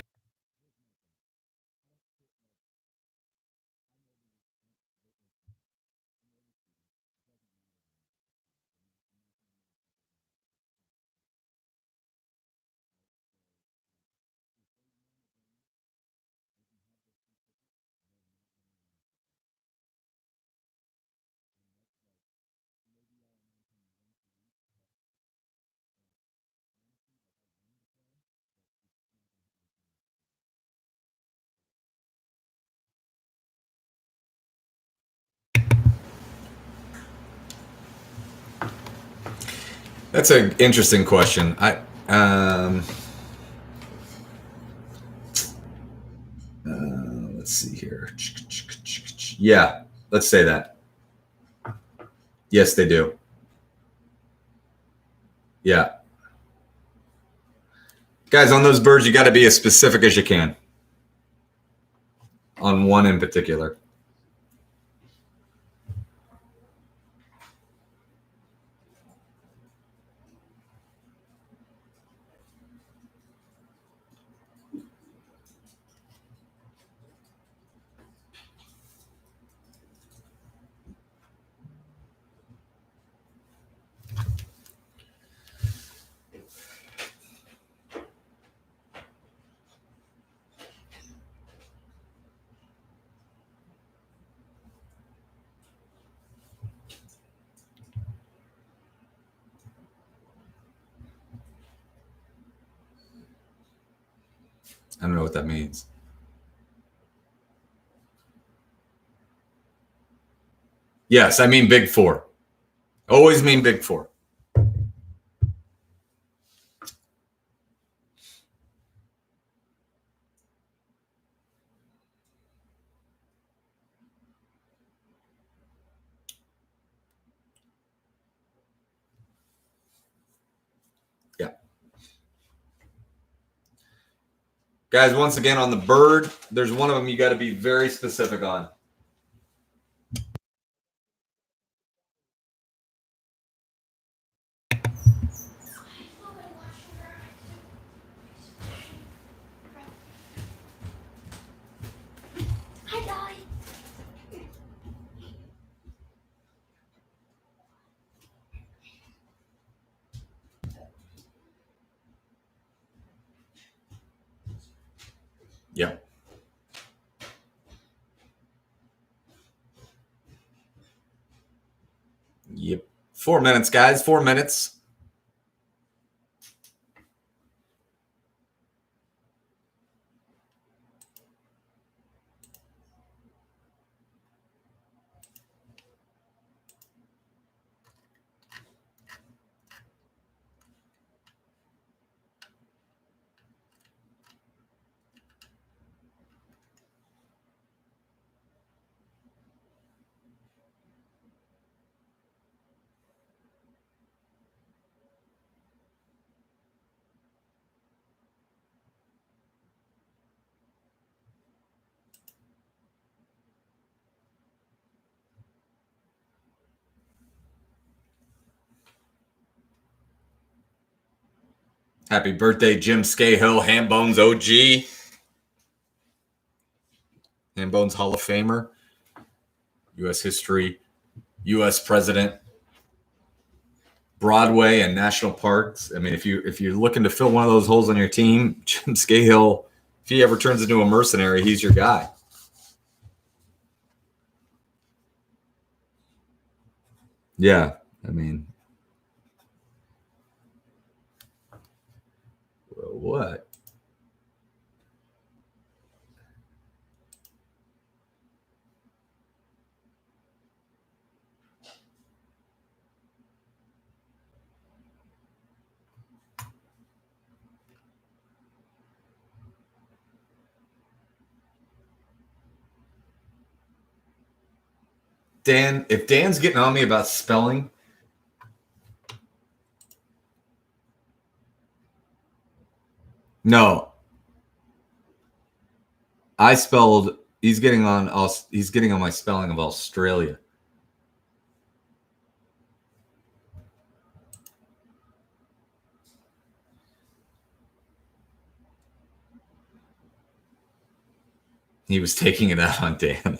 That's an interesting question. Let's Let's see here. Yeah, let's say that. Yes, they do. Yeah. Guys, on those birds, you got to be as specific as you can. On one in particular. I don't know what that means. Yes, I mean big four. Always mean big four. Yeah. Guys, once again, on the bird, there's one of them you got to be very specific on. Hi, Dolly. Yep. Yep. 4 minutes, guys. 4 minutes. Happy birthday, Jim Scahill, Hambones OG. Hambones Hall of Famer. U.S. history. U.S. president. Broadway and national parks. I mean, if you're looking to fill one of those holes on your team, Jim Scahill, if he ever turns into a mercenary, he's your guy. Yeah, I mean, what? Dan, if Dan's getting on me about spelling, no. I spelled. He's getting on my spelling of Australia. He was taking it out on Dan.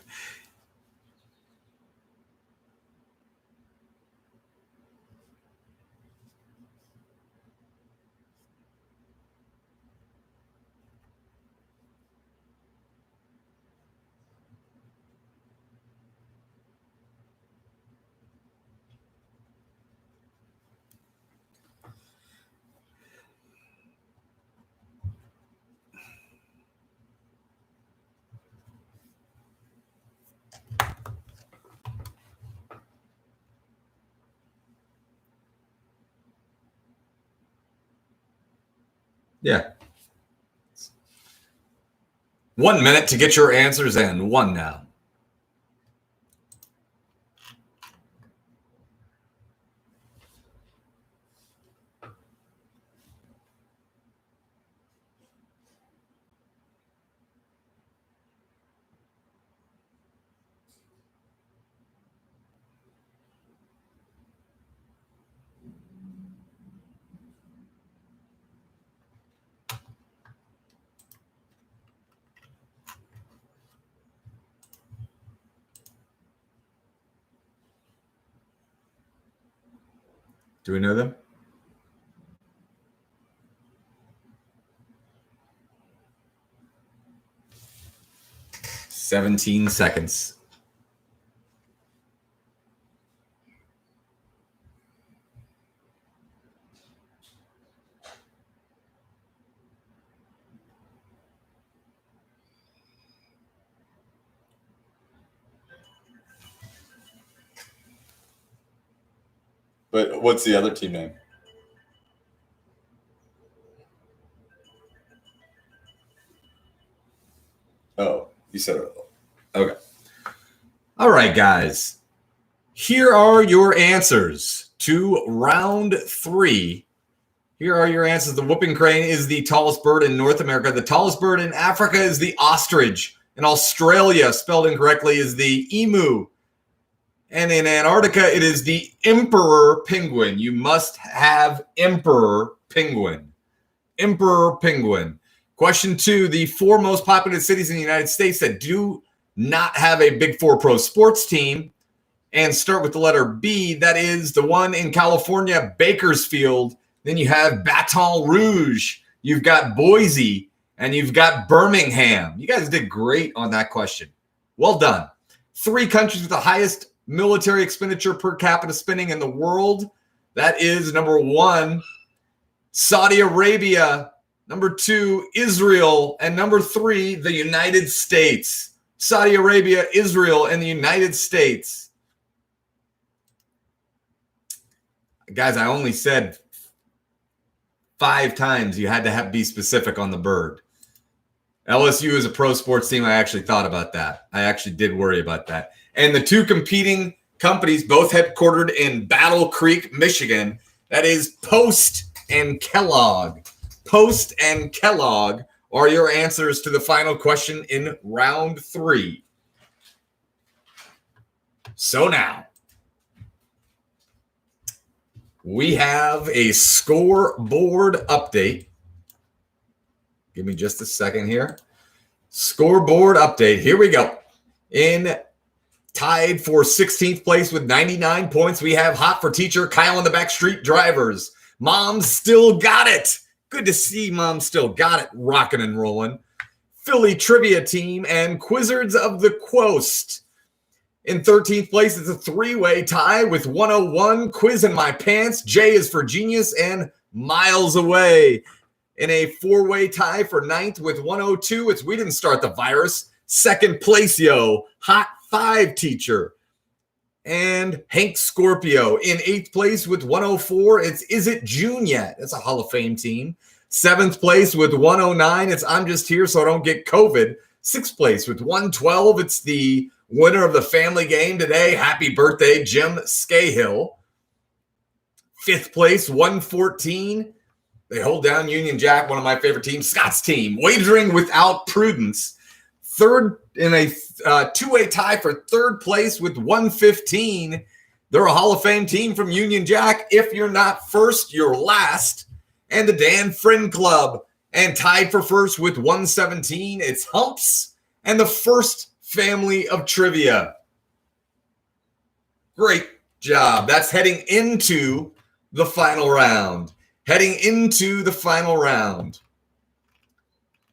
Yeah. 1 minute to get your answers in. One now. Do we know them? "17 seconds." But what's the other team name? Oh, you said it. Okay. All right, guys. Here are your answers to round 3. Here are your answers. The whooping crane is the tallest bird in North America. The tallest bird in Africa is the ostrich. In Australia, spelled incorrectly, is the emu. And in Antarctica, it is the emperor penguin. You must have emperor penguin. Emperor penguin. Question 2, the 4 most populous cities in the United States that do not have a Big 4 pro sports team and start with the letter B. That is the one in California, Bakersfield. Then you have Baton Rouge. You've got Boise. And you've got Birmingham. You guys did great on that question. Well done. 3 countries with the highest military expenditure per capita spending in the world. That is number 1, Saudi Arabia. Number 2, Israel. And number 3, the United States. Saudi Arabia, Israel, and the United States. Guys, I only said 5 times you had to be specific on the bird. LSU is a pro sports team. I actually thought about that. I actually did worry about that. And the 2 competing companies, both headquartered in Battle Creek, Michigan, that is Post and Kellogg. Post and Kellogg are your answers to the final question in round 3. So now, we have a scoreboard update. Give me just a second here. Scoreboard update. Here we go. In tied for 16th place with 99 points, we have Hot for Teacher, Kyle and the Backstreet Drivers. Mom Still Got It. Good to see Mom Still Got It rocking and rolling. Philly Trivia Team and Quizzards of the Quost. In 13th place, it's a 3-way tie with 101, Quiz in My Pants, J is for Genius, and Miles Away. In a 4-way tie for 9th with 102, it's We Didn't Start the Virus. Second place, Hot 5 Teacher. And Hank Scorpio. In 8th place with 104, it's Is It June Yet? That's a Hall of Fame team. 7th place with 109, it's I'm Just Here So I Don't Get COVID. 6th place with 112, it's the winner of the family game today. Happy birthday, Jim Scahill. 5th place, 114. They hold down Union Jack, one of my favorite teams, Scott's team. Wagering Without Prudence. Third in a 2-way tie for 3rd place with 115. They're a Hall of Fame team from Union Jack. If you're not first, you're last. And the Dan Friend Club. And tied for first with 117, it's Humps and the First Family of Trivia. Great job. That's heading into the final round. Heading into the final round.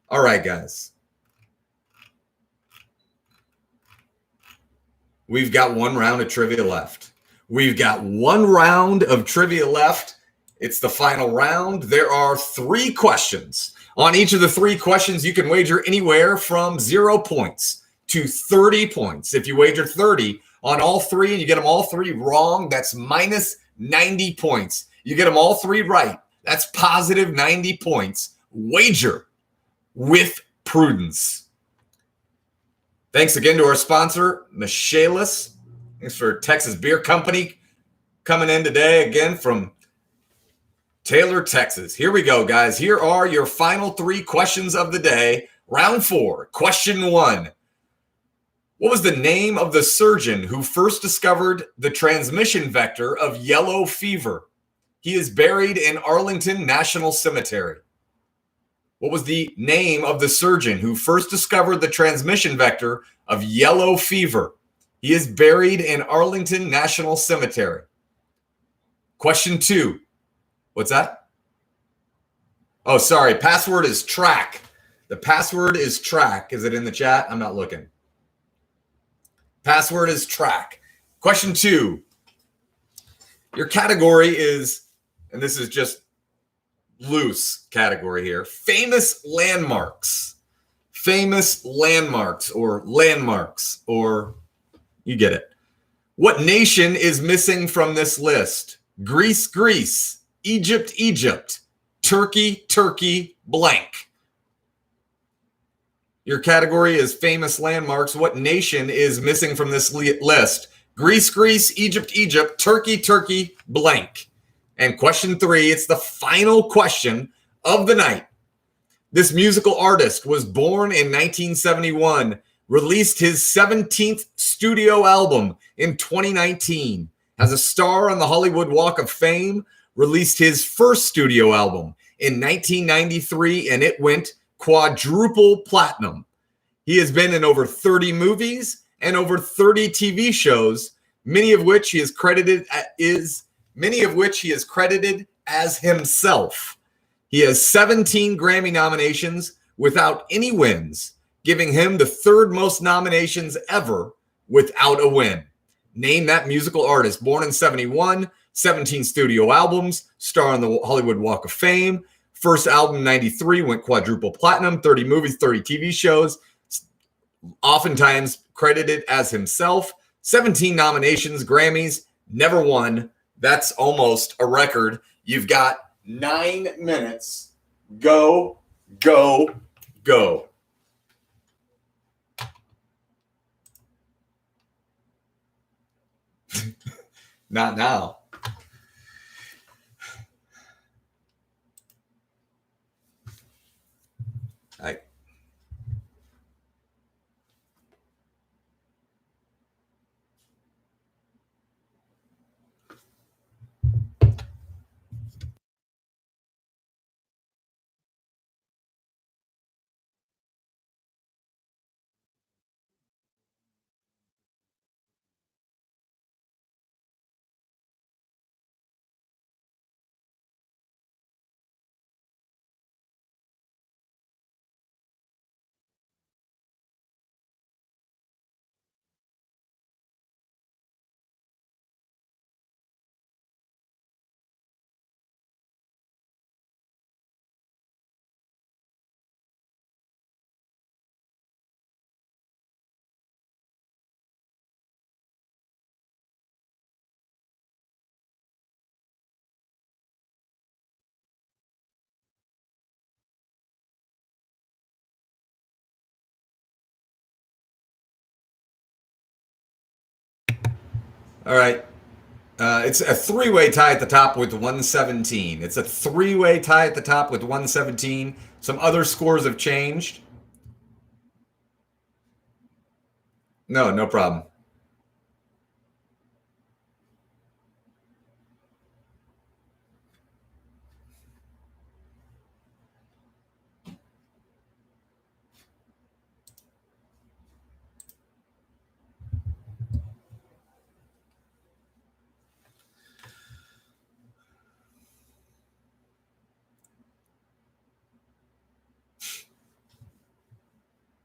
All right, guys. We've got 1 round of trivia left. We've got 1 round of trivia left. It's the final round. There are 3 questions. On each of the 3 questions, you can wager anywhere from 0 points to 30 points. If you wager 30 on all 3 and you get them all 3 wrong, that's minus 90 points. You get them all 3 right, that's positive 90 points. Wager with prudence. Thanks again to our sponsor, Michaelis. Thanks for Texas Beer Company coming in today again from Taylor, Texas. Here we go, guys. Here are your final 3 questions of the day. Round 4. Question 1. What was the name of the surgeon who first discovered the transmission vector of yellow fever? He is buried in Arlington National Cemetery. What was the name of the surgeon who first discovered the transmission vector of yellow fever? He is buried in Arlington National Cemetery. Question 2. What's that? Oh, sorry. Password is track. The password is track. Is it in the chat? I'm not looking. Password is track. Question 2. Your category is, and this is just loose category here, famous landmarks. Famous landmarks, or you get it. What nation is missing from this list? Greece, Greece. Egypt, Egypt. Turkey, Turkey, blank. Your category is famous landmarks. What nation is missing from this list? Greece, Greece, Egypt, Egypt, Turkey, Turkey, blank. And question 3, it's the final question of the night. This musical artist was born in 1971, released his 17th studio album in 2019, has a star on the Hollywood Walk of Fame, released his first studio album in 1993, and it went quadruple platinum. He has been in over 30 movies and over 30 TV shows, many of which he is credited as himself. He has 17 Grammy nominations without any wins, giving him the 3rd most nominations ever without a win. Name that musical artist. Born in 71, 17 studio albums, star on the Hollywood Walk of Fame. First album, 93, went quadruple platinum, 30 movies, 30 TV shows, oftentimes credited as himself. 17 nominations, Grammys, never won. That's almost a record. You've got 9 minutes. Go, go, go. Not now. All right. It's a 3-way tie at the top with 117. It's a 3-way tie at the top with 117. Some other scores have changed. No problem.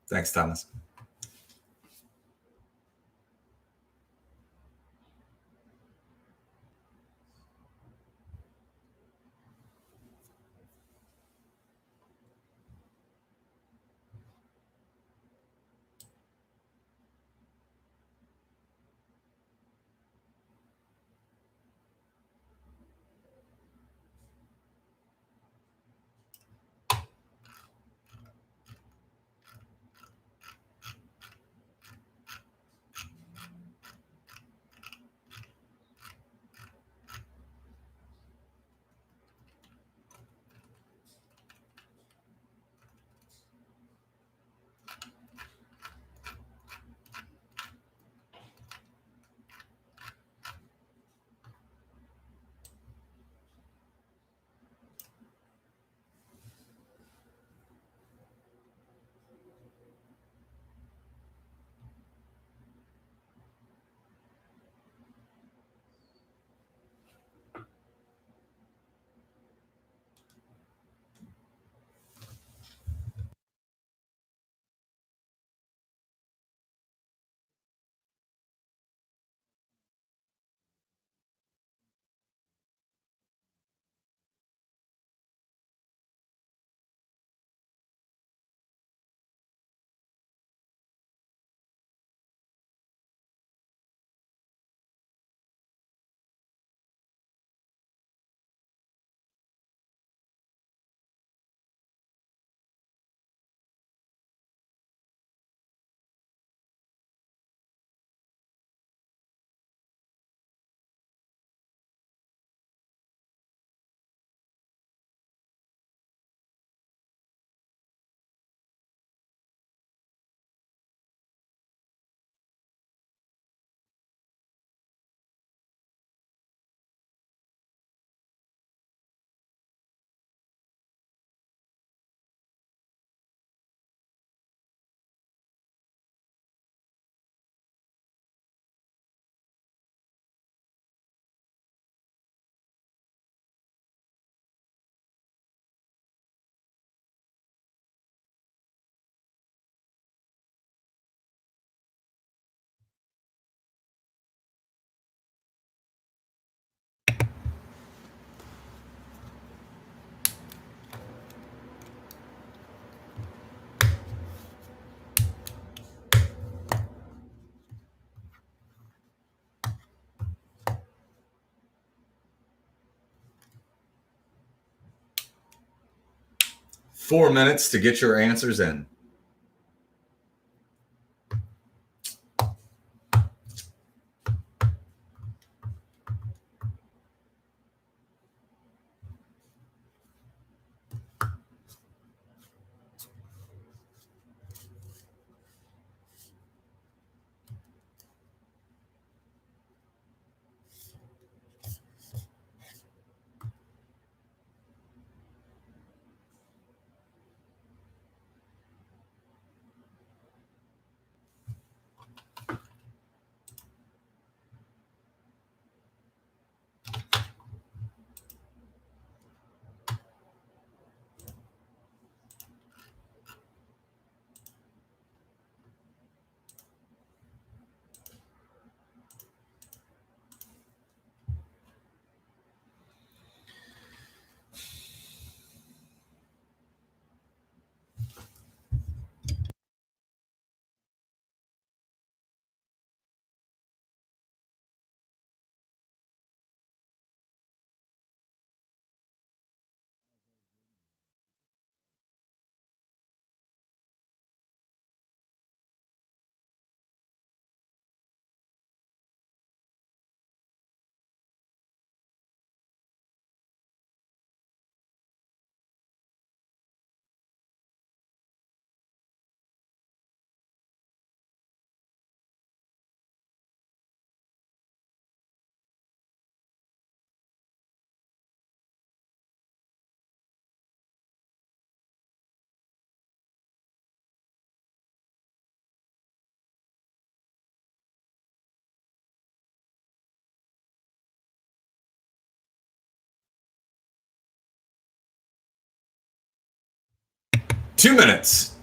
Thanks, Thomas. 4 minutes to get your answers in. Two minutes.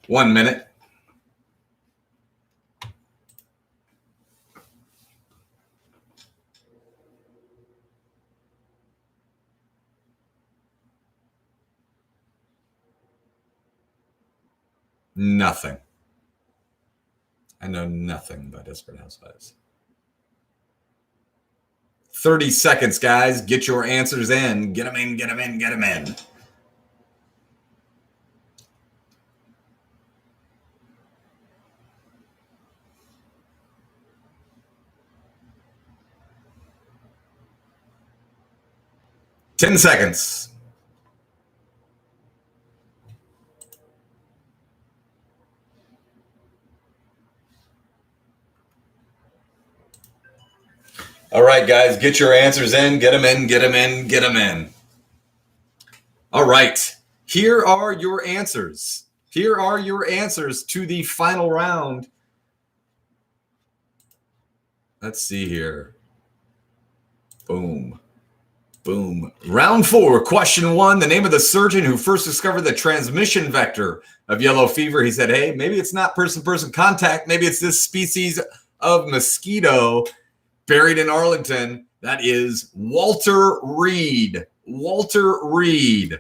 One minute. Nothing. I know nothing about Desperate Housewives. 30 seconds, guys. Get your answers in. Get them in, get them in, get them in. Ten seconds. All right, guys, get your answers in. Get them in, get them in, get them in. All right. Here are your answers. Here are your answers to the final round. Let's see here. Boom. Boom. Round 4, question 1. The name of the surgeon who first discovered the transmission vector of yellow fever. He said, hey, maybe it's not person-person contact. Maybe it's this species of mosquito buried in Arlington. That is Walter Reed. Walter Reed.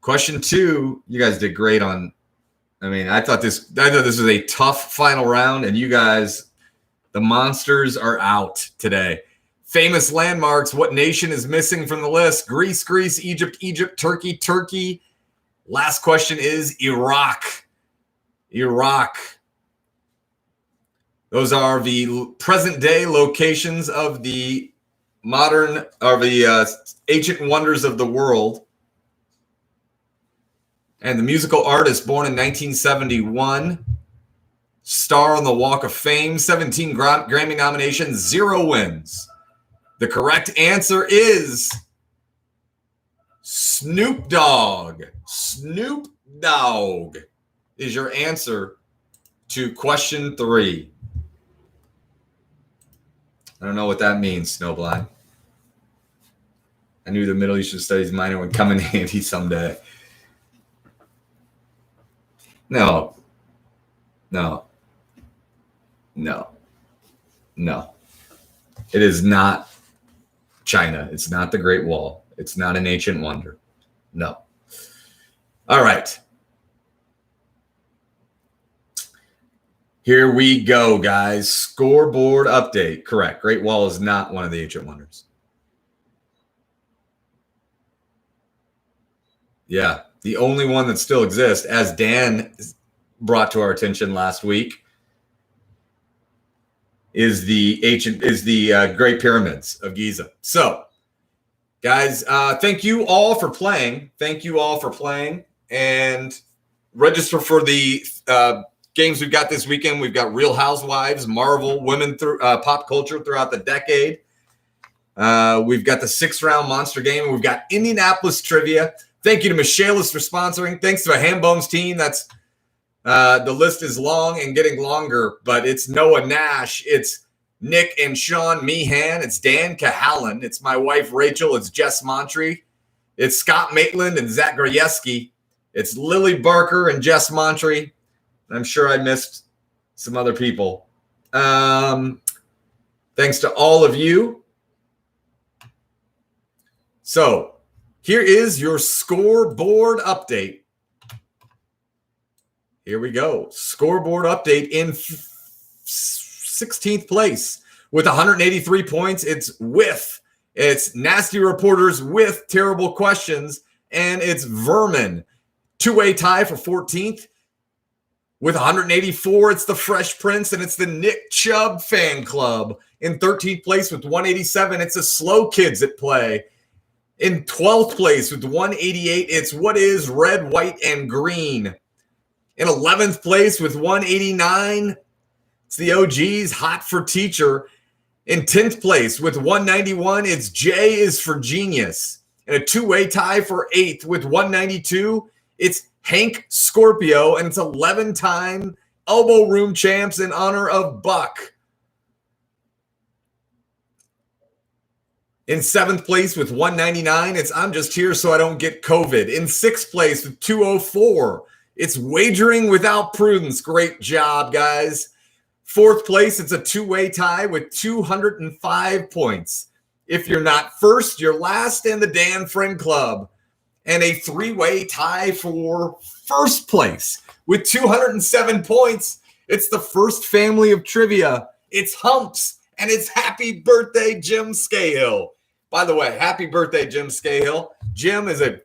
Question 2. You guys did great on. I thought this was a tough final round, and you guys, the monsters are out today. Famous landmarks. What nation is missing from the list? Greece, Greece, Egypt, Egypt, Turkey, Turkey. Last question is Iraq. Iraq. Those are the present day locations of the ancient wonders of the world. And the musical artist born in 1971, star on the Walk of Fame, 17 Grammy nominations, 0 wins. The correct answer is Snoop Dogg. Snoop Dogg is your answer to question 3. I don't know what that means, Snowblind. I knew the Middle Eastern Studies minor would come in handy someday. No. It is not China. It's not the Great Wall. It's not an ancient wonder. No. All right. Here we go, guys. Scoreboard update. Correct. Great Wall is not one of the ancient wonders. Yeah. The only one that still exists, as Dan brought to our attention last week, is the Great Pyramids of Giza. So, guys, thank you all for playing. And register for the games we've got this weekend. We've got Real Housewives, Marvel, women through pop culture throughout the decade. We've got the 6-round monster game. We've got Indianapolis trivia. Thank you to Michaelis for sponsoring. Thanks to the Hambones team. That's the list is long and getting longer, but it's Noah Nash. It's Nick and Sean Meehan. It's Dan Cahallen. It's my wife, Rachel. It's Jess Montre. It's Scott Maitland and Zach Grajewski. It's Lily Barker and Jess Montre. I'm sure I missed some other people. Thanks to all of you. So here is your scoreboard update. Here we go. Scoreboard update in 16th place with 183 points. It's Nasty Reporters with Terrible Questions, and it's Vermin. Two-way tie for 14th. With 184, it's the Fresh Prince, and it's the Nick Chubb fan club. In 13th place with 187, it's the Slow Kids at Play. In 12th place with 188, it's What Is Red, White, and Green. In 11th place with 189, it's the OGs, Hot for Teacher. In 10th place with 191, it's J is for Genius. And a two-way tie for 8th with 192, it's Hank Scorpio, and it's 11-time Elbow Room champs in honor of Buck. In 7th place with 199, it's I'm Just Here So I Don't Get COVID. In 6th place with 204, it's Wagering Without Prudence. Great job, guys. 4th place, it's a two-way tie with 205 points. If you're not first, you're last in the Dan Friend Club. And a 3-way tie for first place with 207 points. It's the First Family of Trivia. It's Humps, and it's Happy Birthday, Jim Scahill. By the way, happy birthday, Jim Scahill. Jim is a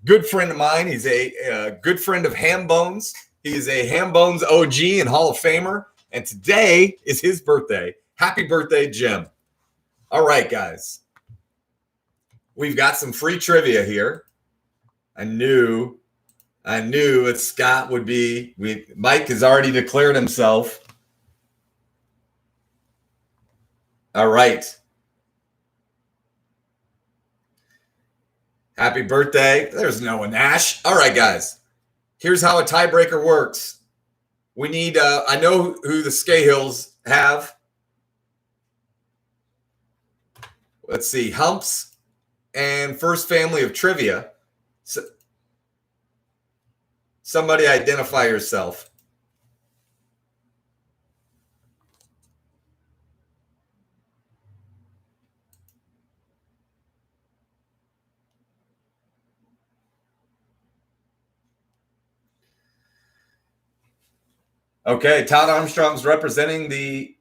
good friend of mine. He's a good friend of Hambones. He's a Hambones OG and Hall of Famer. And today is his birthday. Happy birthday, Jim. All right, guys. We've got some free trivia here. I knew that Scott would be. Mike has already declared himself. All right. Happy birthday. There's Noah Nash. All right, guys. Here's how a tiebreaker works. We need, I know who the Scahills have. Let's see, Humps and First Family of Trivia. So, somebody identify yourself. Okay, Todd Armstrong's representing the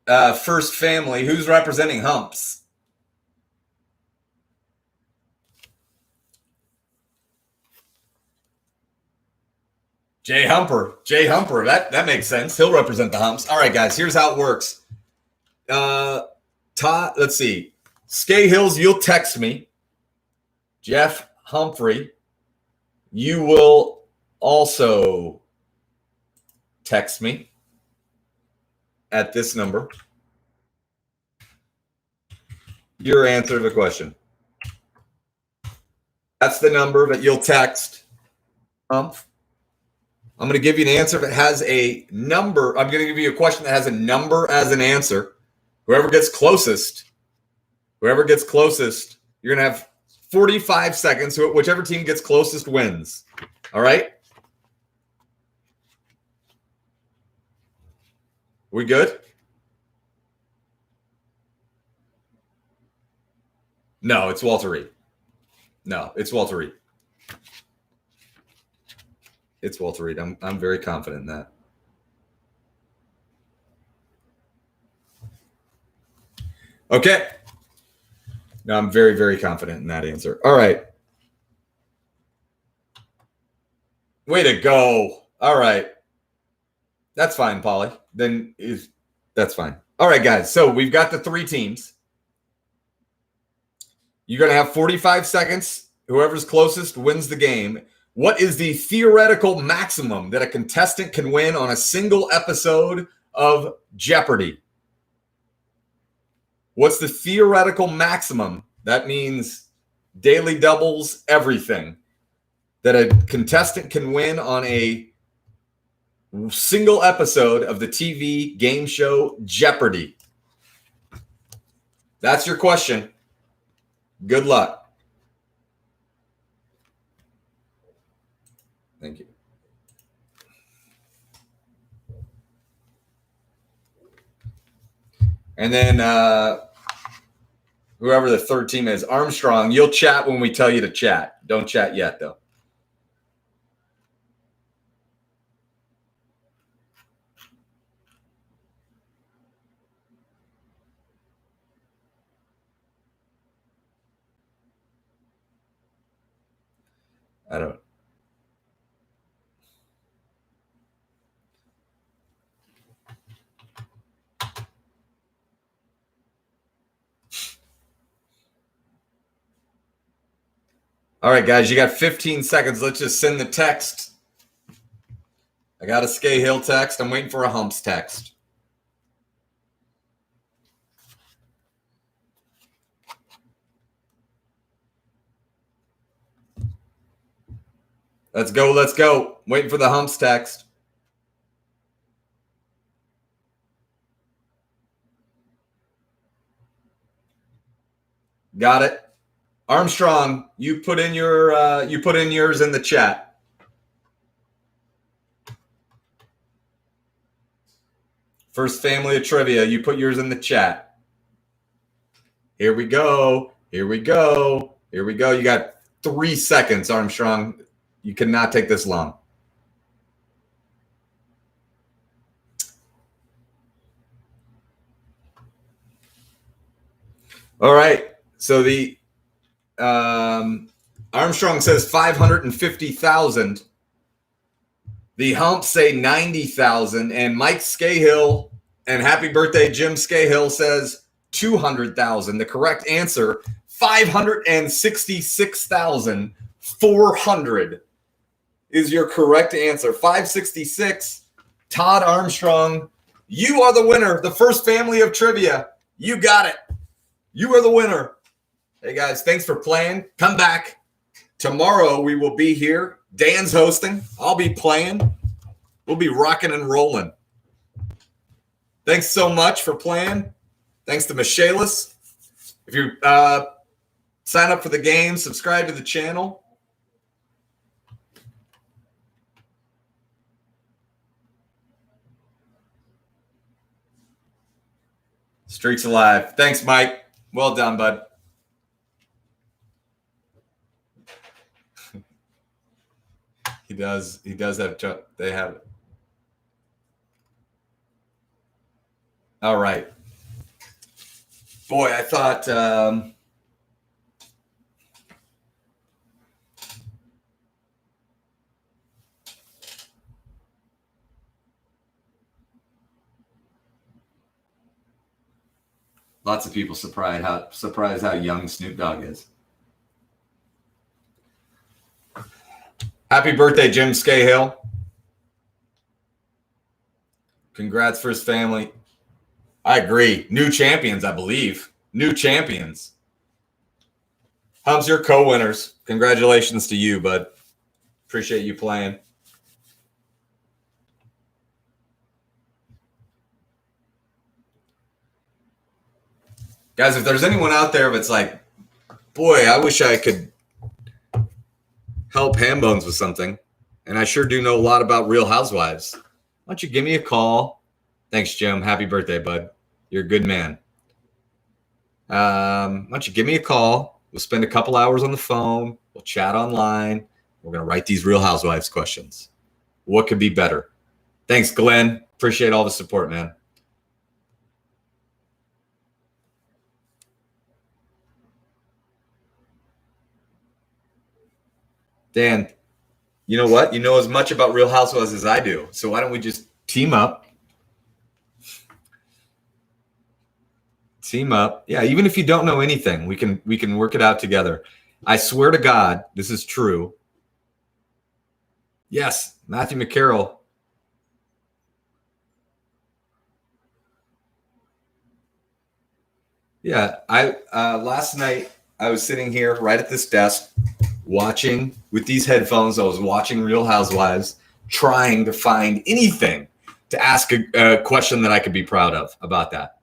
First Family. Who's representing Humps? Jay Humper. That makes sense. He'll represent the Humps. All right, guys, here's how it works. Todd, let's see. Skahills, you'll text me. Jeff Humphrey, you will also text me at this number your answer to the question. That's the number that you'll text. I'm going to give you an answer that has a number. I'm going to give you a question that has a number as an answer. Whoever gets closest, you're going to have 45 seconds. Whichever team gets closest wins. All right? We good? No, it's Walter Reed. It's Walter Reed. I'm very confident in that. Okay. No, I'm very, very confident in that answer. All right. Way to go. All right. That's fine, Polly. That's fine. All right, guys. So we've got the 3 teams. You're going to have 45 seconds. Whoever's closest wins the game. What is the theoretical maximum that a contestant can win on a single episode of Jeopardy? What's the theoretical maximum? That means daily doubles, everything, that a contestant can win on a single episode of the TV game show Jeopardy. That's your question. Good luck. Thank you. And then whoever the third team is, Armstrong, you'll chat when we tell you to chat. Don't chat yet, though. I don't. All right, guys, you got 15 seconds. Let's just send the text. I got a Skahill text. I'm waiting for a Humps text. Let's go. Waiting for the Humps text. Got it. Armstrong, you put in yours in the chat. First family of trivia, you put yours in the chat. Here we go. You got 3 seconds, Armstrong. You cannot take this long. All right. So the Armstrong says 550,000. The Humps say 90,000, and Mike Skahill and happy birthday Jim Skahill says 200,000. The correct answer, 566,400 is your correct answer. 566. Todd Armstrong, you are the winner. The first family of trivia. You got it. You are the winner. Hey, guys, thanks for playing. Come back. Tomorrow we will be here. Dan's hosting. I'll be playing. We'll be rocking and rolling. Thanks so much for playing. Thanks to Michaelis. If you sign up for the game, subscribe to the channel. Streaks alive. Thanks, Mike. Well done, bud. He does have they have it. All right. Boy, I thought Lots of people surprised how young Snoop Dogg is. Happy birthday, Jim Scahill. Congrats for his family. I agree. New champions, I believe. New champions. How's your co-winners? Congratulations to you, bud. Appreciate you playing. Guys, if there's anyone out there that's like, boy, I wish I could help Hambones with something, and I sure do know a lot about Real Housewives, why don't you give me a call? Thanks, Jim. Happy birthday, bud. You're a good man. Why don't you give me a call? We'll spend a couple hours on the phone. We'll chat online. We're going to write these Real Housewives questions. What could be better? Thanks, Glenn. Appreciate all the support, man. Dan, you know what? You know as much about Real Housewives as I do. So why don't we just team up? Team up. Yeah, even if you don't know anything, we can work it out together. I swear to God, this is true. Yes, Matthew McCarroll. Yeah, I last night I was sitting here right at this desk watching with these headphones. I was watching Real Housewives, trying to find anything to ask a question that I could be proud of about that.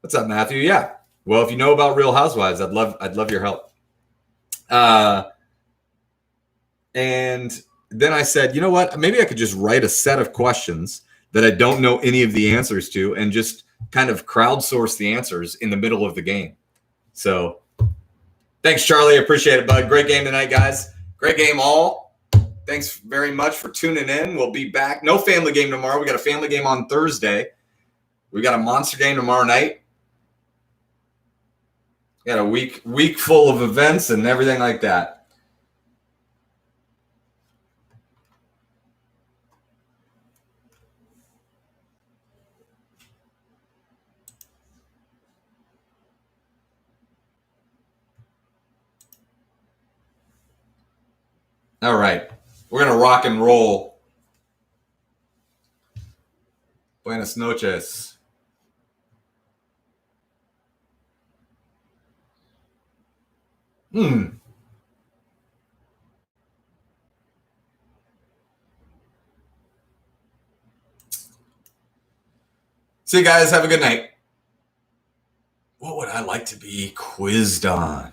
What's up, Matthew? Yeah. Well, if you know about Real Housewives, I'd love your help. And then I said, you know what? Maybe I could just write a set of questions that I don't know any of the answers to and just kind of crowdsource the answers in the middle of the game. So thanks, Charlie. Appreciate it, bud. Great game tonight, guys. Great game all. Thanks very much for tuning in. We'll be back. No family game tomorrow. We got a family game on Thursday. We got a monster game tomorrow night. We got a week full of events and everything like that. All right. We're going to rock and roll. Buenas noches. See you guys. Have a good night. What would I like to be quizzed on?